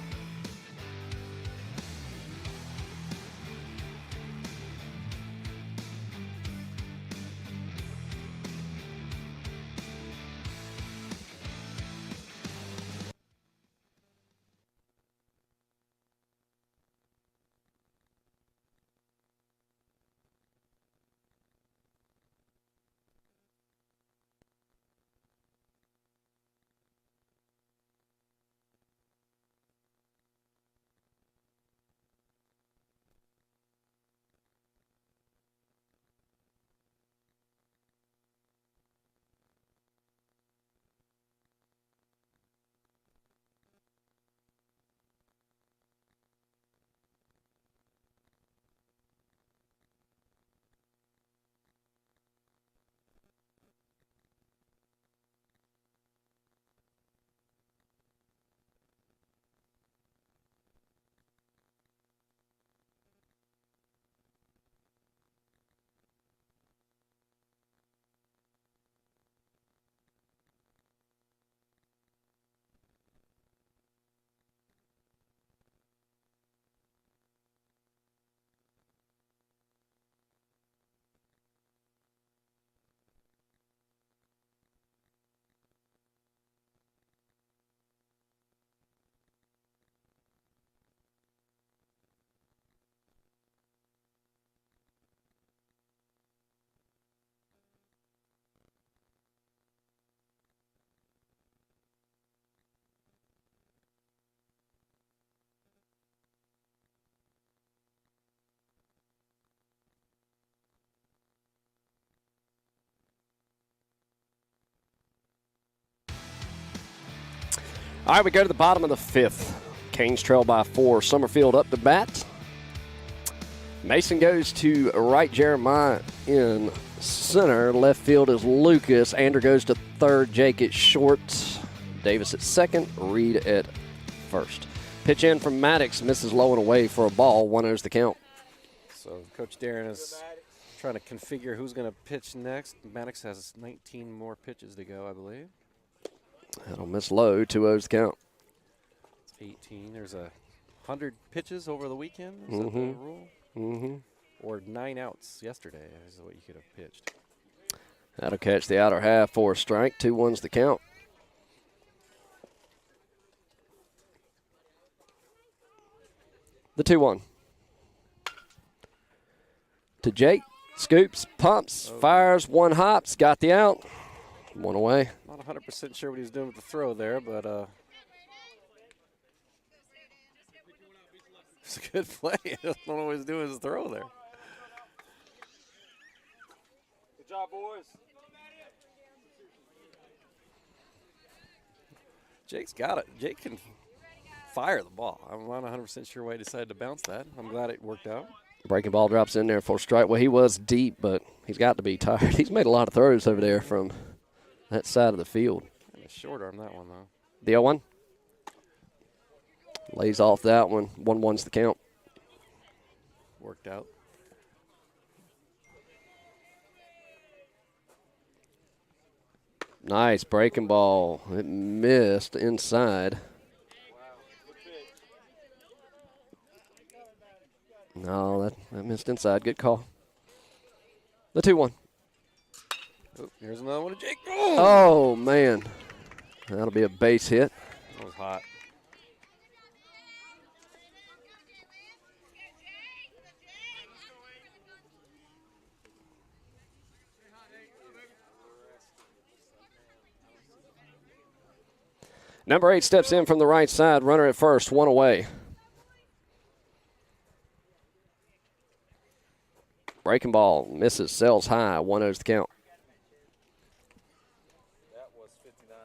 All right, we go to the bottom of the 5th. Canes trail by 4. Summerfield up to bat. Mason goes to right. Jeremiah in center. Left field is Lucas. Andrew goes to third. Jake at short. Davis at second. Reed at first. Pitch in from Maddox. Misses low and away for a ball. 1-0's the count.
So Coach Darren is trying to configure who's going to pitch next. Maddox has 19 more pitches to go, I believe.
That'll miss low. 2-0's the count.
It's 18. There's 100 pitches over the weekend. Is that the rule?
Mm-hmm.
Or 9 outs yesterday is what you could have pitched.
That'll catch the outer half for a strike. 2-1's the count. The 2-1. To Jake. Scoops, pumps, fires, one hops, got the out. 1 away.
Not 100% sure what he's doing with the throw there, but it's a good play. I don't know what he's doing with his throw there.
Good job, boys.
Jake's got it. Jake can fire the ball. I'm not 100% sure why he decided to bounce that. I'm glad it worked out.
Breaking ball drops in there for a strike. Well, he was deep, but he's got to be tired. He's made a lot of throws over there from that side of the field.
And a short arm, that one, though.
The 0-1. Lays off that one. 1-1's the count.
Worked out.
Nice breaking ball. It missed inside. No, that missed inside. Good call. The 2-1.
Oh, here's another one to Jake.
Oh, man. That'll be a base hit.
That was hot.
Number 8 steps in from the right side. Runner at first. 1 away. Breaking ball. Misses. Sails high. 1-0's the count.
That was 59.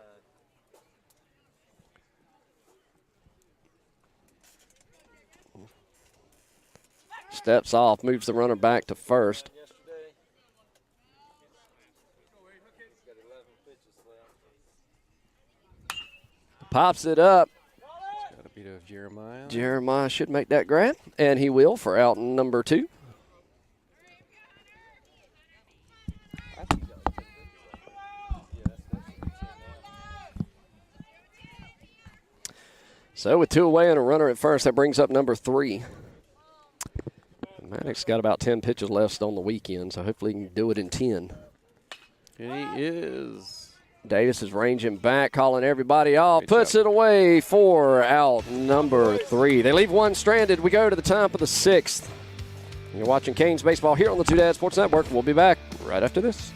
Steps off. Moves the runner back to first.
Yesterday. Got 11 pitches left.
Pops it up.
Got a beat of Jeremiah.
Jeremiah should make that grab, and he will for out number 2. So with 2 away and a runner at first, that brings up number 3. Maddox got about 10 pitches left on the weekend, so hopefully he can do it in 10.
He is.
Davis is ranging back, calling everybody off, puts it away for out number 3. They leave one stranded. We go to the top of the 6th. You're watching Canes Baseball here on the Two Dad Sports Network. We'll be back right after this.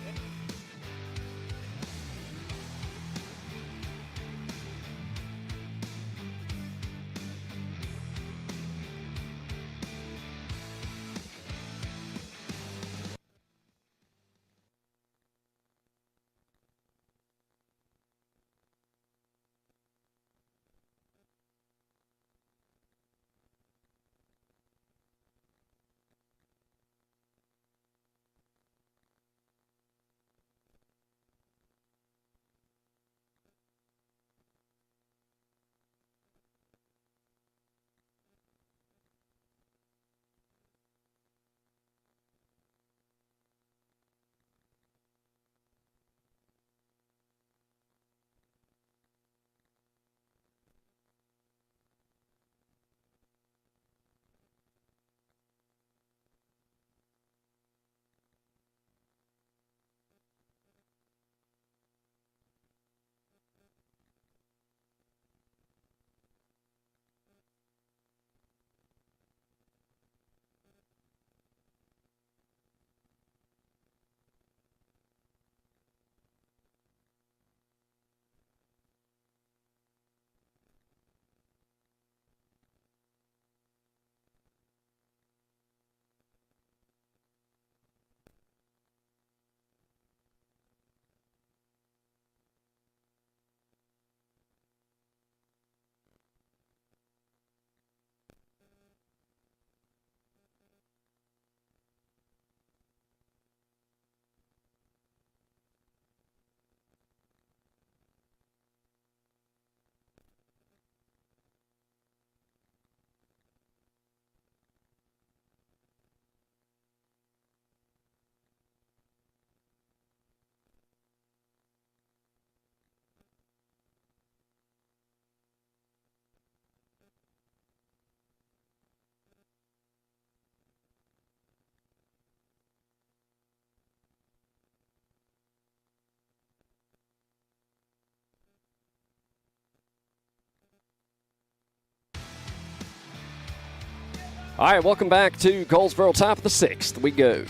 All right, welcome back to Goldsboro, top of the 6th. We go.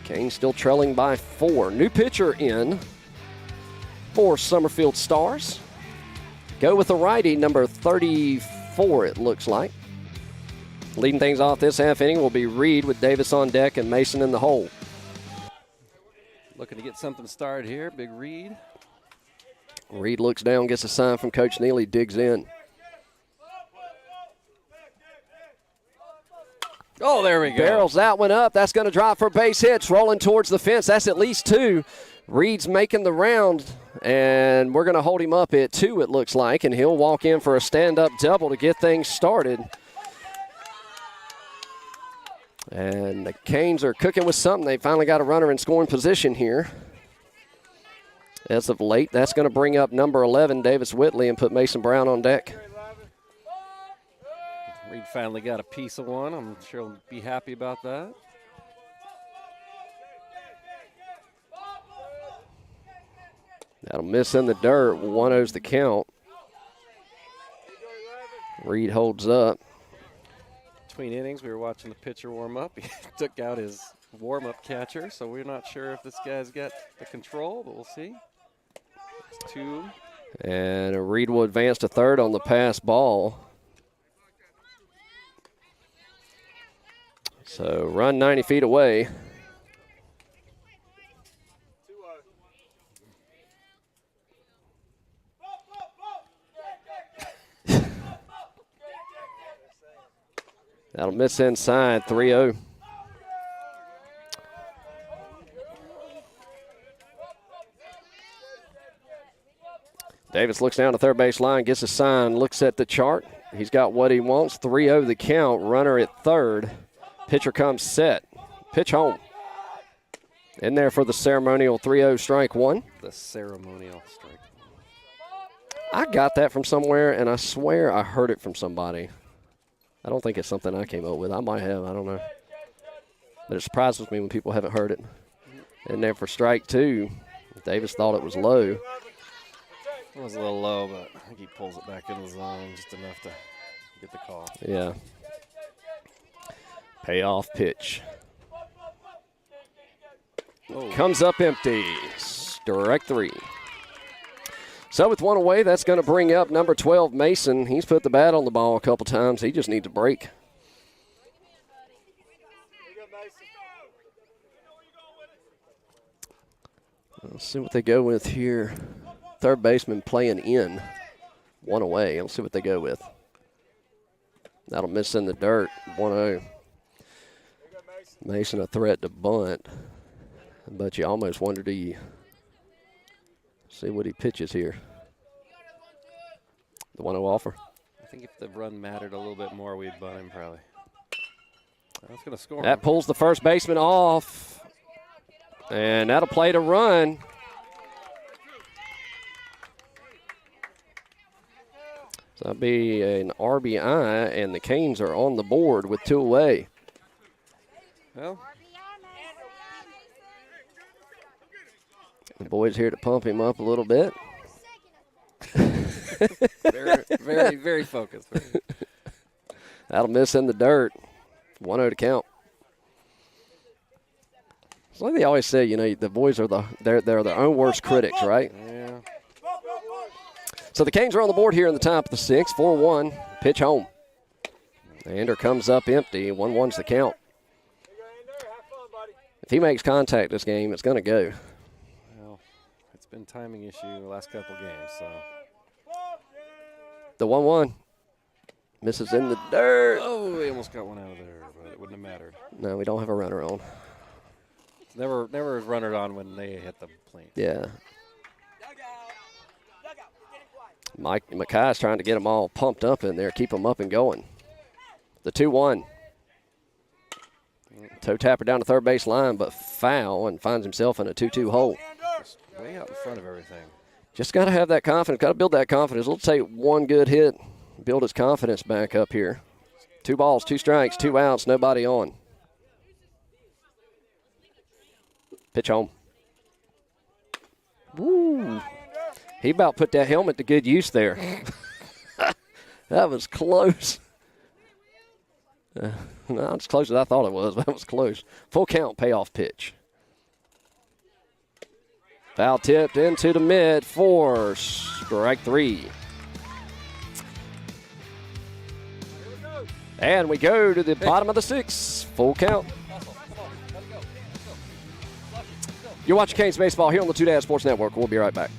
Canes still trailing by 4. New pitcher in for Summerfield Stars. Go with the righty, number 34, it looks like. Leading things off this half inning will be Reed with Davis on deck and Mason in the hole.
Looking to get something started here, Big Reed.
Reed looks down, gets a sign from Coach Neely, digs in.
Oh, there we go.
Barrels that one up. That's going to drop for base hits. Rolling towards the fence. That's at least 2. Reed's making the round, and we're going to hold him up at 2, it looks like, and he'll walk in for a stand-up double to get things started. And the Canes are cooking with something. They finally got a runner in scoring position here. As of late, that's going to bring up number 11, Davis Whitley, and put Mason Brown on deck.
Reed finally got a piece of one. I'm sure he'll be happy about that.
That'll miss in the dirt. 1-0's the count. Reed holds up.
Between innings, we were watching the pitcher warm up. He took out his warm-up catcher, so we're not sure if this guy's got the control, but we'll see. It's 2.
And Reed will advance to third on the pass ball. So run 90 feet away. That'll miss inside, 3-0. Davis looks down the third base line, gets a sign, looks at the chart. He's got what he wants, 3-0 the count, runner at third. Pitcher comes set. Pitch home. In there for the ceremonial 3-0 strike 1.
The ceremonial strike.
I got that from somewhere, and I swear I heard it from somebody. I don't think it's something I came up with. I might have. I don't know. But it surprises me when people haven't heard it. And then for strike 2, Davis thought it was low.
It was a little low, but I think he pulls it back in the zone just enough to get the call.
Yeah. Payoff pitch.
Oh.
Comes up empty. Strike 3. So with one away, that's going to bring up number 12, Mason. He's put the bat on the ball a couple times. He just needs a break. Let's see what they go with here. Third baseman playing in. One away. Let's see what they go with. That'll miss in the dirt. 1-0. Mason a threat to bunt. But you almost wonder, do you see what he pitches here? The 1-0 offer.
I think if the run mattered a little bit more, we'd bunt him probably. That's going to score.
That pulls the first baseman off. And that'll play to run. So that'll be an RBI, and the Canes are on the board with 2 away.
Well,
the boys here to pump him up a little bit.
very, very focused.
That'll miss in the dirt. 1-0 to count. It's like they always say, you know, the boys are they're their own worst critics, right?
Yeah.
So the Canes are on the board here in the top of the 6th. 4-1. Pitch home. Ander comes up empty. 1-1's the count. If he makes contact this game, it's going to go.
Well, it's been timing issue the last couple games, so.
The 1-1 misses in the dirt.
Oh, we almost got one out of there, but it wouldn't have mattered.
No, we don't have a runner on.
Never a runner on when they hit the plane.
Yeah. Mike Mackay's trying to get them all pumped up in there, keep them up and going. The 2-1. Toe tapper down the third base line, but foul, and finds himself in a 2-2 hole.
Just way out in front of everything.
Just got to have that confidence. Got to build that confidence. It'll take one good hit, build his confidence back up here. 2 balls, 2 strikes, 2 outs, nobody on. Pitch home. Woo. He about put that helmet to good use there. That was close. Not as close as I thought it was, but that was close. Full count payoff pitch. Foul tipped into the mid for strike 3. And we go to the bottom of the 6th. Full count. You're watching Canes Baseball here on the Two Dad Sports Network. We'll be right back.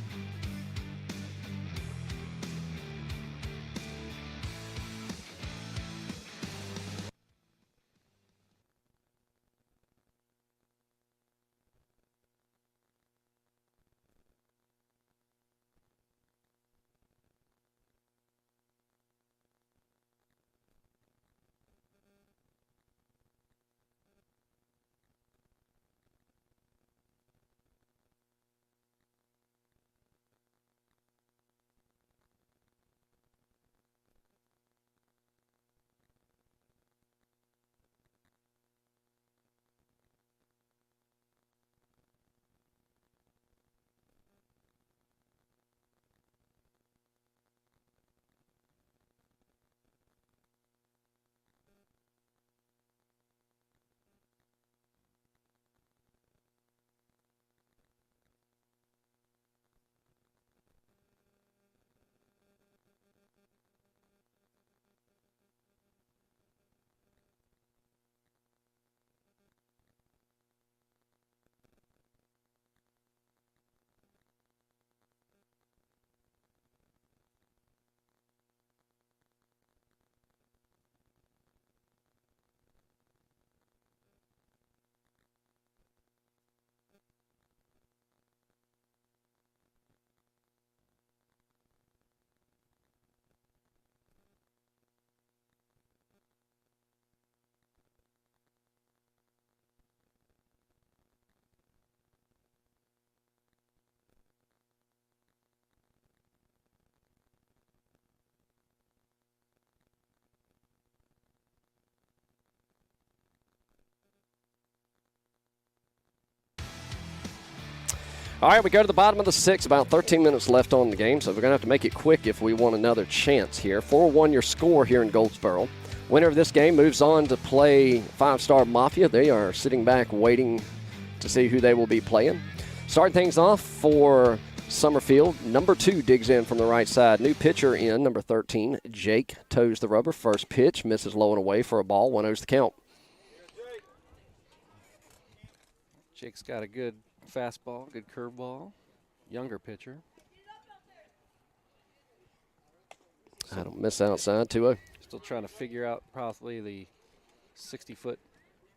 All right, we go to the bottom of the sixth. About 13 minutes left on the game, so we're going to have to make it quick if we want another chance here. 4-1 your score here in Goldsboro. Winner of this game moves on to play Five-Star Mafia. They are sitting back waiting to see who they will be playing. Starting things off for Summerfield. Number 2 digs in from the right side. New pitcher in, number 13. Jake toes the rubber. First pitch, misses low and away for a ball. 1-0's the count.
Jake's got a good fastball, good curveball. Younger pitcher.
I don't miss outside. 2-0.
Still trying to figure out probably the 60-foot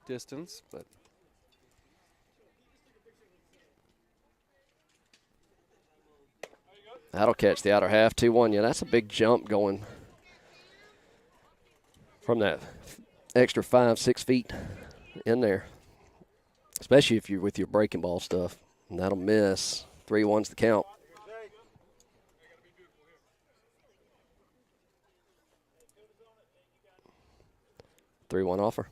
distance, but
that'll catch the outer half. 2-1. Yeah, that's a big jump going from that extra 5-6 feet in there, especially if you're with your breaking ball stuff. And that'll miss. 3-1's the count. Three-one offer.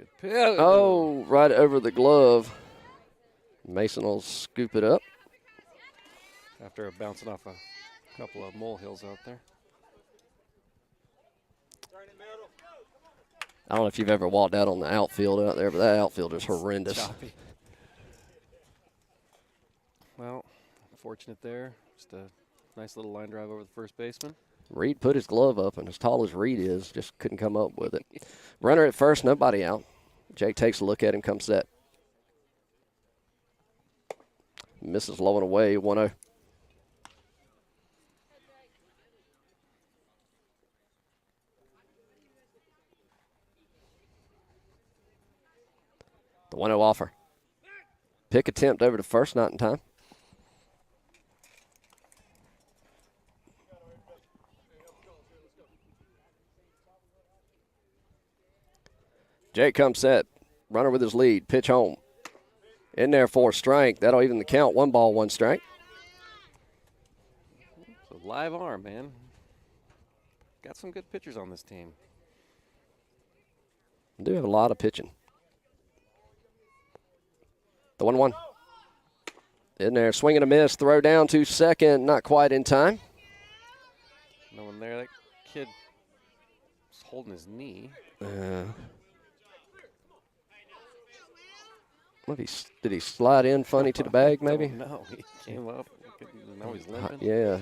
good pitch.
Oh, right over the glove. Mason will scoop it up.
After bouncing off a couple of molehills out there.
I don't know if you've ever walked out on the outfield out there, but that outfield is horrendous.
Choppy. Well, fortunate there. Just a nice little line drive over the first baseman.
Reed put his glove up, and as tall as Reed is, just couldn't come up with it. Runner at first, nobody out. Jake takes a look at him, comes set. Misses low and away, 1-0. The 1-0 offer. Pick attempt over to first, not in time. Jake comes set. Runner with his lead. Pitch home. In there for a strike. That'll even the count. 1 ball, 1 strike.
It's a live arm, man. Got some good pitchers on this team.
We do have a lot of pitching. The 1-1. In there. Swing and a miss. Throw down to second. Not quite in time.
No one there. That kid is holding his knee.
Did he slide in funny to the bag, maybe?
No, he came up. Now he's limping.
Yeah.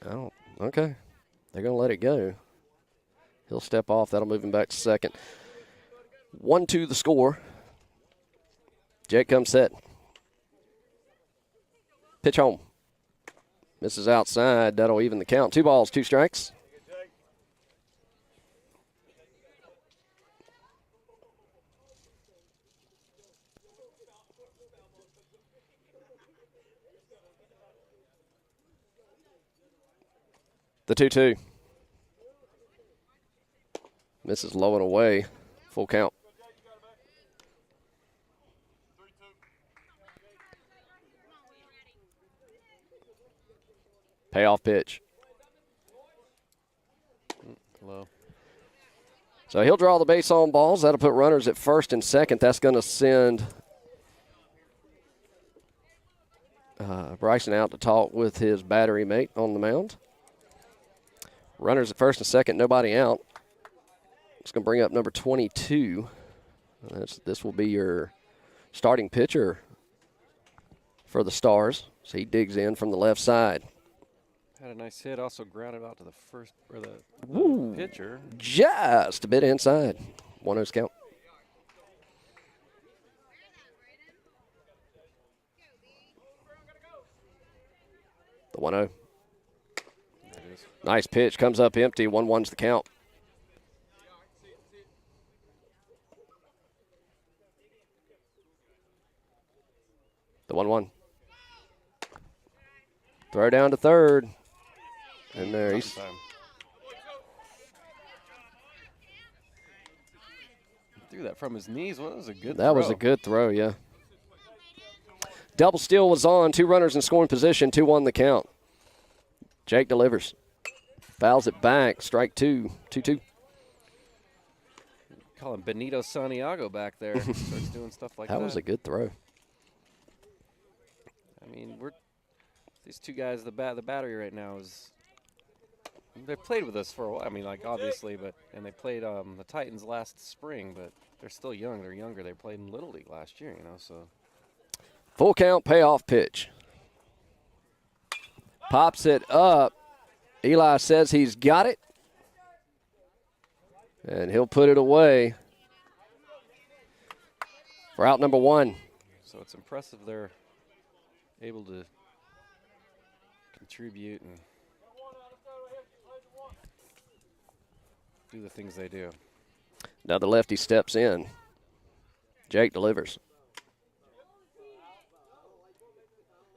Oh, okay. They're going to let it go. He'll step off. That'll move him back to second. 1-2 the score. Jake comes set. Pitch home. Misses outside. That'll even the count. 2 balls, 2 strikes. The 2-2. Misses low and away. Full count. Payoff pitch.
Low.
So he'll draw the base on balls. That'll put runners at first and second. That's going to send Bryson out to talk with his battery mate on the mound. Runners at first and second, nobody out. It's going to bring up number 22. This will be your starting pitcher for the Stars. So he digs in from the left side.
Had a nice hit. Also grounded out to the first or the pitcher.
Just a bit inside. 1-0's count. The 1-0. Nice pitch. Comes up empty. 1-1's the count. The 1-1. Throw down to third. And there he's.
Threw that from his knees. Well, that was a good
throw. That was a good throw, yeah. Double steal was on. 2 runners in scoring position. 2-1 the count. Jake delivers. Fouls it back. Strike 2. 2-2.
call him Benito Santiago back there. Starts doing stuff like that.
That was a good throw.
I mean, these two guys. The battery right now is. They played with us for a while. I mean, like obviously, and they played the Titans last spring, but they're still young. They're younger. They played in Little League last year, so.
Full count payoff pitch. Pops it up. Eli says he's got it. And he'll put it away for out number 1.
So it's impressive they're able to contribute and do the things they do.
Now the lefty steps in. Jake delivers.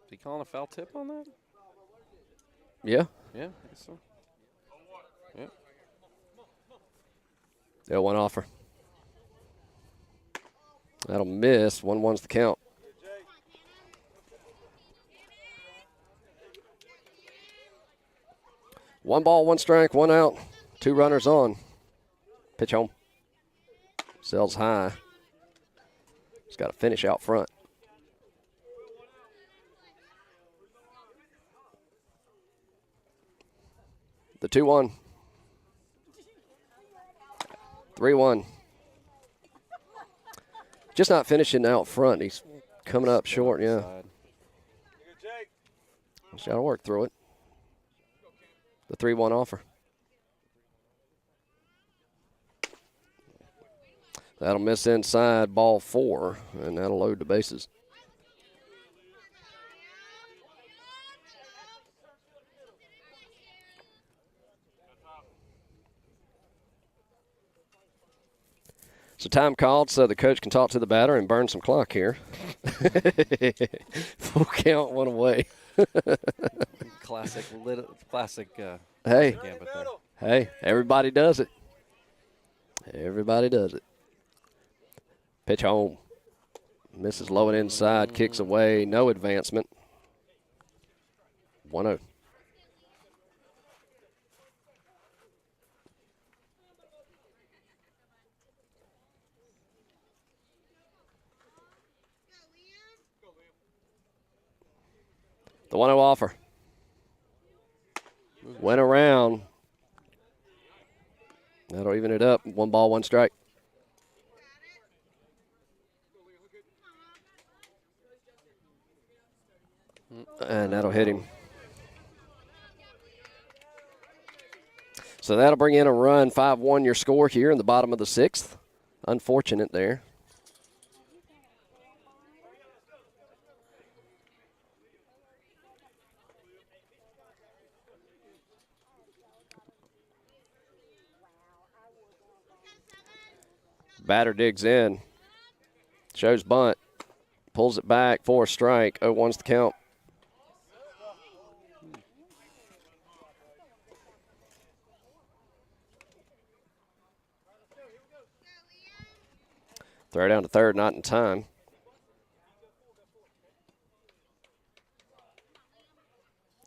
Is he calling a foul tip on that?
Yeah.
Yeah, I guess so. Yeah.
Yeah, 1 offer. That'll miss. 1-1's the count. One ball, 1 strike, 1 out. 2 runners on. Pitch home. Sells high. He's got to finish out front. The 2-1. 3-1. Just not finishing out front. He's coming up short, yeah. He's got to work through it. The 3-1 offer. That'll miss inside, ball 4, and that'll load the bases. So time called so the coach can talk to the batter and burn some clock here. Full count, 1 away.
Classic.
Hey,
Gambit there.
hey, everybody does it. Everybody does it. Pitch home. Misses low and inside, kicks away, no advancement. 1-0. The 1-0 offer. Went around. That'll even it up. 1 ball, 1 strike. And that'll hit him. So that'll bring in a run. 5-1 your score here in the bottom of the 6th. Unfortunate there. Batter digs in. Shows bunt. Pulls it back for a strike. 0-1's the count. Throw down to third, not in time.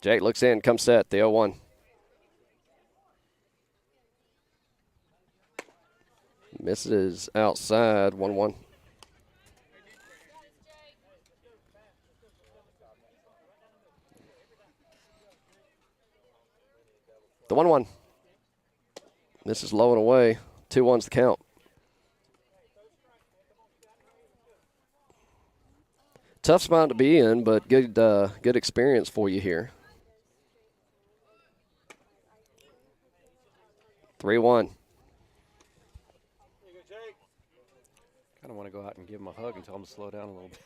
Jake looks in, comes set, the 0-1. Misses outside, 1-1. The 1-1. This is low and away. 2-1's the count. Tough spot to be in, but good experience for you here. 3-1.
Kind of want to go out and give him a hug and tell him to slow down a little bit.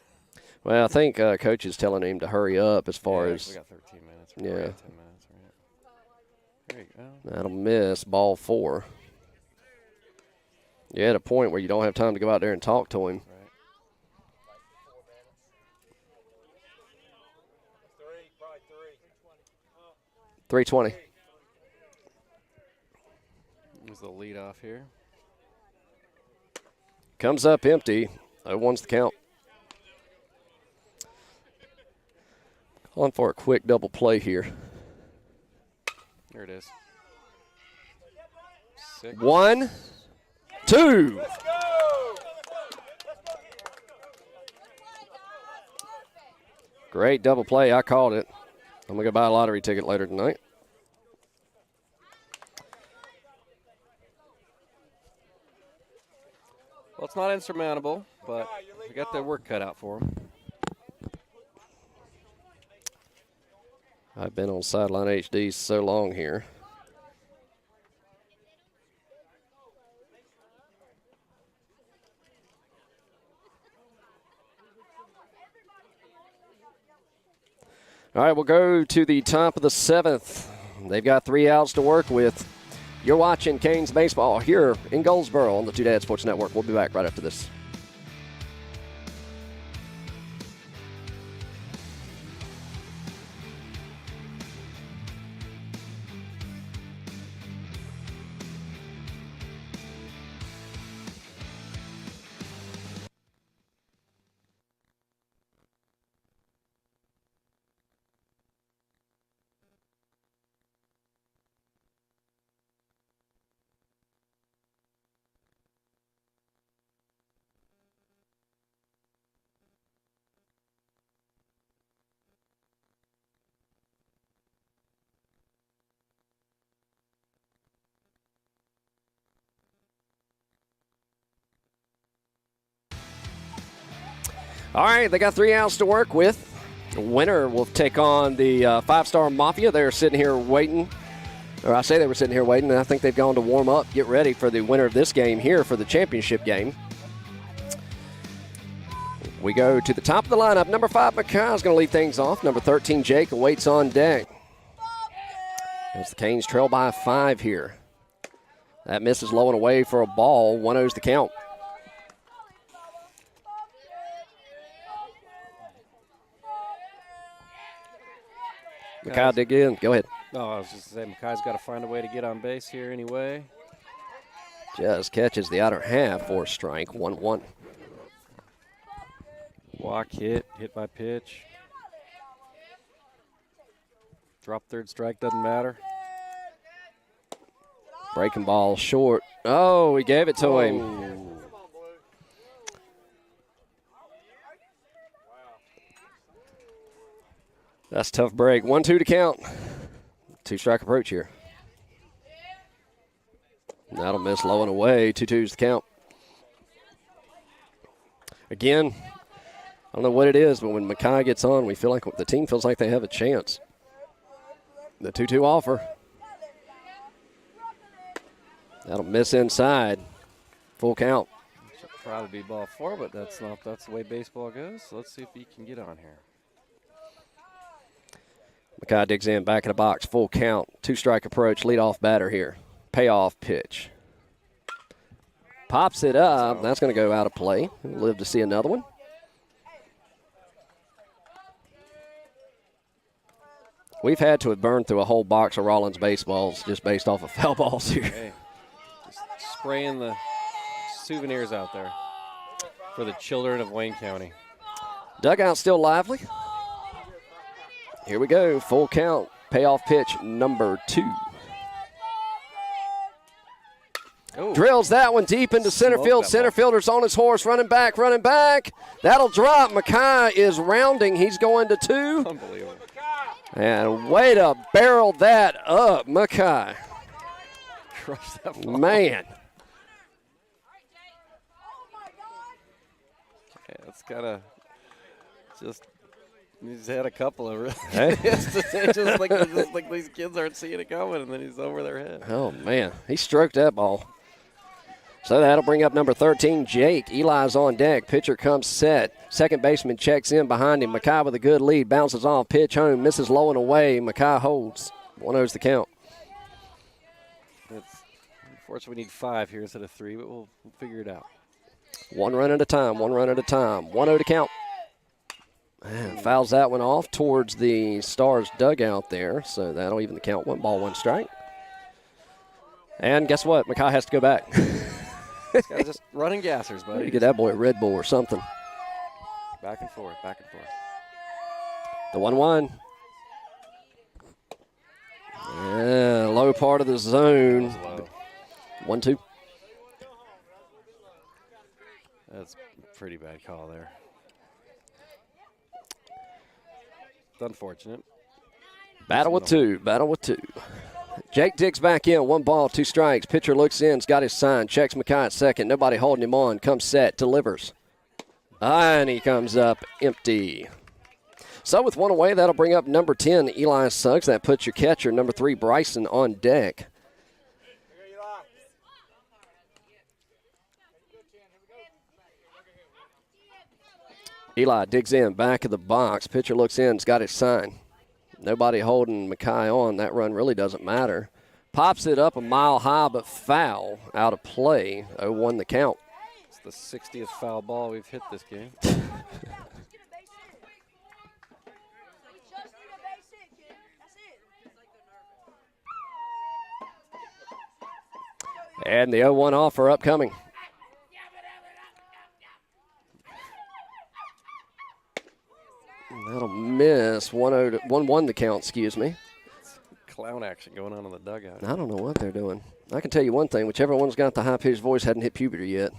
Well, I think Coach is telling him to hurry up as far as.
We got 13 minutes.
Yeah.
10 minutes, right? There you go.
That'll miss, ball 4. You're at a point where you don't have time to go out there and talk to him.
Right.
3:20.
There's the lead off here.
Comes up empty. 0-1's the count. Calling for a quick double play here.
Here it is. 6.
1, 2. Great double play. I called it. I'm going to go buy a lottery ticket later tonight.
Well, it's not insurmountable, but we got their work cut out for them.
I've been on Sideline HD so long here. All right, we'll go to the top of the 7th. They've got 3 outs to work with. You're watching Canes baseball here in Goldsboro on the Two Dad Sports Network. We'll be back right after this. All right, they got 3 outs to work with. The winner will take on the Five-Star Mafia. They're sitting here waiting. Or I say they were sitting here waiting, and I think they've gone to warm up, get ready for the winner of this game here for the championship game. We go to the top of the lineup. Number 5, Mackay is going to lead things off. Number 13, Jake, awaits on deck. As the Canes trail by 5 here. That misses low and away for a ball. 1-0's the count. Mackay dig in. Go ahead.
No, I was just going to say, Mackay's got to find a way to get on base here anyway.
Just catches the outer half for a strike. 1-1.
Walk, hit by pitch. Drop third strike, doesn't matter.
Breaking ball short. Oh, he gave it to him. That's a tough break. 1-2 to count. 2-strike approach here. That'll miss low and away. 2-2's the count. Again, I don't know what it is, but when Mackay gets on, we feel like the team feels like they have a chance. The 2-2 offer. That'll miss inside. Full count.
Should probably be ball 4, but that's the way baseball goes. So let's see if he can get on here.
Mackay digs in, back in the box, full count. 2-strike approach, leadoff batter here. Payoff pitch. Pops it up. That's going to go out of play. We'll live to see another one. We've had to have burned through a whole box of Rollins baseballs just based off of foul balls here.
Hey, just spraying the souvenirs out there for the children of Wayne County.
Dugout still lively. Here we go, full count, payoff pitch number 2.
Ooh.
Drills that one deep into center field. Center fielder's on his horse, running back. That'll drop. Mackay is rounding. He's going to 2.
Unbelievable.
And way to barrel that up, Mackay.
Crush that ball.
Man.
Okay, that's got to just. He's had a couple of
Hey.
just like these kids aren't seeing it coming, and then he's over their head.
Oh, man. He stroked that ball. So that'll bring up number 13, Jake. Eli's on deck. Pitcher comes set. Second baseman checks in behind him. Mackay with a good lead. Bounces off. Pitch home. Misses low and away. Mackay holds. 1-0's the count.
Unfortunately, we need 5 here instead of 3, but we'll figure it out.
1 run at a time. 1-0 to count. And fouls that one off towards the Stars dugout there. So that'll even the count. 1 ball, 1 strike. And guess what? Mackay has to go back.
This guy's just running gassers, buddy.
Need to get that boy a Red Bull or something.
Back and forth.
The 1-1. Yeah, low part of the zone. 1-2.
That's a pretty bad call there. It's unfortunate.
Battle with two. Jake digs back in. 1 ball, 2 strikes. Pitcher looks in. He's got his sign. Checks McKay at second. Nobody holding him on. Comes set. Delivers. And he comes up empty. So with 1 away, that'll bring up number 10, Eli Suggs. That puts your catcher, number 3, Bryson, on deck. Eli digs in, back of the box. Pitcher looks in. He's got his sign. Nobody holding McKay on. That run really doesn't matter. Pops it up a mile high, but foul, out of play. 0-1 the count.
It's the 60th foul ball we've hit this game.
And the 0-1 offer upcoming. That'll miss. 1-1 the count, excuse me.
Clown action going on in the dugout.
I don't know what they're doing. I can tell you one thing. Whichever one's got the high-pitched voice hadn't hit puberty yet.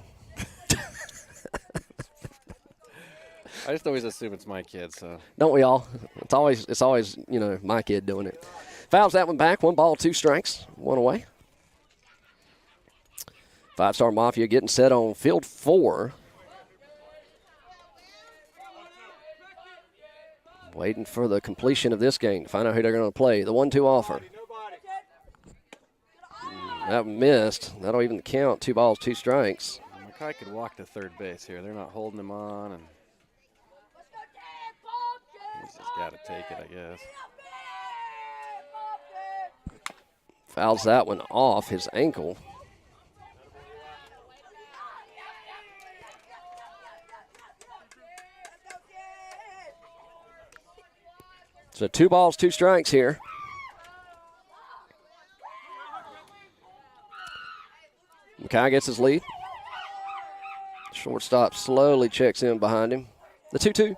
I just always assume it's my kid, so.
Don't we all? It's always, my kid doing it. Fouls that one back. 1 ball, 2 strikes. 1 away. 5-Star Mafia getting set on field 4. Waiting for the completion of this game to find out who they're going to play. The 1-2 offer. That missed. That'll even the count. 2 balls, 2 strikes.
McKay could walk to third base here. They're not holding him on, and he's just got to take it, I guess.
Fouls that one off his ankle. So 2 balls, 2 strikes here. McKay gets his lead. Shortstop slowly checks in behind him. The 2-2.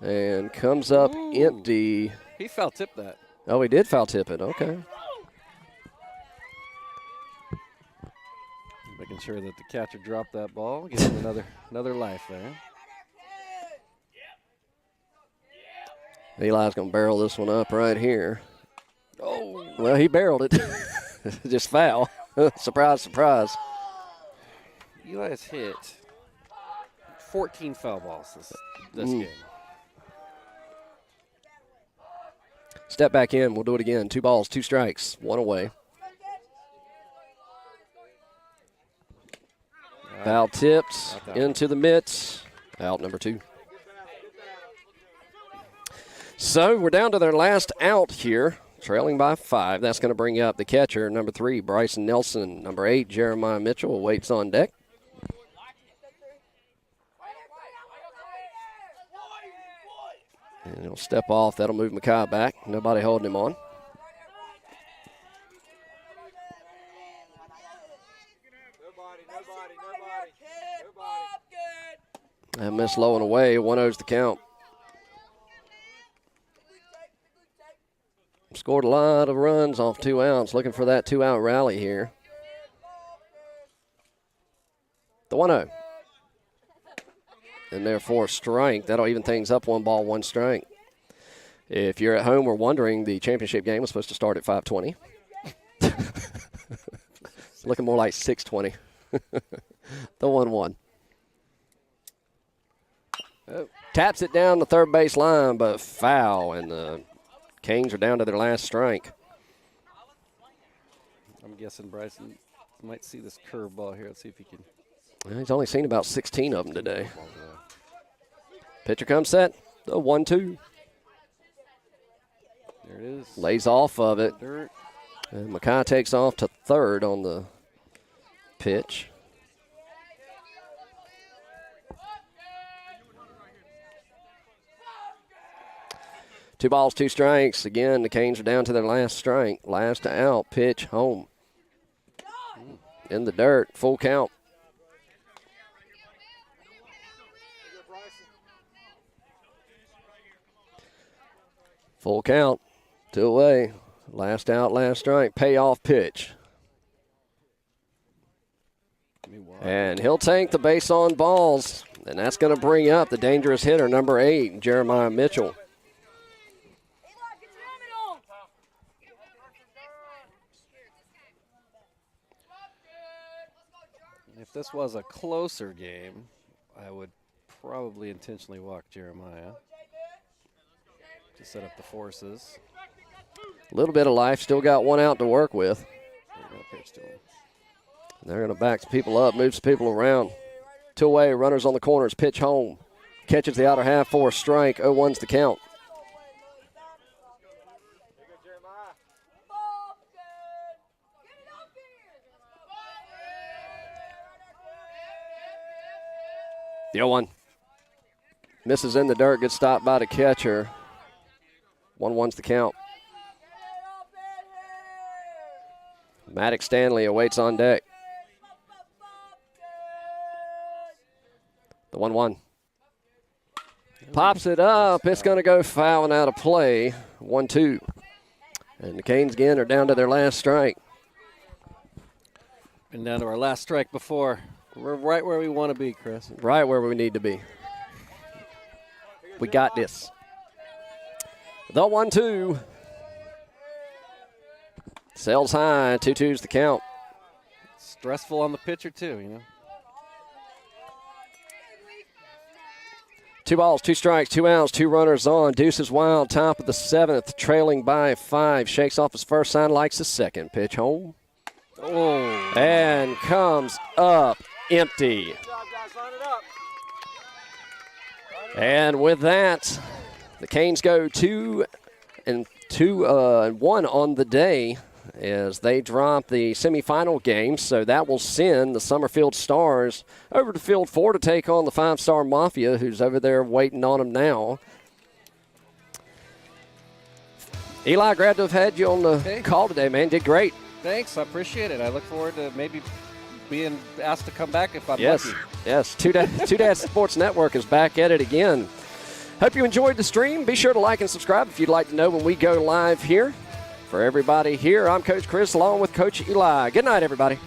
And comes up empty.
He foul tipped that.
Oh, he did foul tip it. Okay.
Making sure that the catcher dropped that ball. Gives him another life there.
Eli's going to barrel this one up right here. Oh, well, he barreled it. Just foul. Surprise, surprise.
Eli has hit 14 foul balls this game.
Step back in. We'll do it again. 2 balls, 2 strikes. 1 away. Foul tipped into the mitts. Out number 2. So we're down to their last out here, trailing by 5. That's going to bring up the catcher, number 3, Bryson Nelson. Number 8, Jeremiah Mitchell, awaits on deck. And he'll step off. That'll move McKay back. Nobody holding him on. That missed low and away. 1-0's the count. Scored a lot of runs off 2 outs. Looking for that 2-out rally here. The 1-0. And therefore strike. That'll even things up. 1 ball, 1 strike. If you're at home or wondering, the championship game was supposed to start at 5:20. Looking more like 6:20. The 1-1. Oh. Taps it down the third base line, but foul, and the Canes are down to their last strike.
I'm guessing Bryson might see this curveball here. Let's see if he can.
Well, he's only seen about 16 of them today. Pitcher comes set. The 1-2.
There it is.
Lays off of it.
Dirt.
And McKay takes off to third on the pitch. Two balls, 2 strikes. Again, the Canes are down to their last strike. Last out, pitch, home. In the dirt, full count. Full count, 2 away. Last out, last strike, payoff pitch.
Give me one.
And he'll take the base on balls, and that's going to bring up the dangerous hitter, number 8, Jeremiah Mitchell.
If this was a closer game, I would probably intentionally walk Jeremiah to set up the forces.
A little bit of life, still got one out to work with.
Pitch to him.
They're going to back people up, moves people around. 2 away, runners on the corners, pitch home. Catches the outer half for a strike, 0-1's the count. The 0-1. Misses in the dirt, good stop by the catcher. 1-1's the count. Maddox Stanley awaits on deck. The 1-1. Pops it up. It's going to go foul and out of play. 1-2. And the Canes again are down to their last strike.
Been down to our last strike before. We're right where we want to be, Chris.
Right where we need to be. We got this. The 1-2. Sails high. 2-2's the count.
Stressful on the pitcher, too, you know.
2 balls, 2 strikes, 2 outs, 2 runners on. Deuce is wild, top of the 7th, trailing by 5. Shakes off his first sign, likes his second. Pitch home.
Oh.
And comes up empty.
Good job, guys. Line it up.
And with that, the Canes go 2-1 on the day as they drop the semifinal game. So that will send the Summerfield Stars over to Field 4 to take on the 5-Star Mafia, who's over there waiting on them now. Eli, glad to have had you on the call today, man. Did great.
Thanks. I appreciate it. I look forward to maybe being asked to come back if I'm lucky.
Yes. Two Dads Sports Network is back at it again. Hope you enjoyed the stream. Be sure to like and subscribe if you'd like to know when we go live here. For everybody here, I'm Coach Chris along with Coach Eli. Good night, everybody.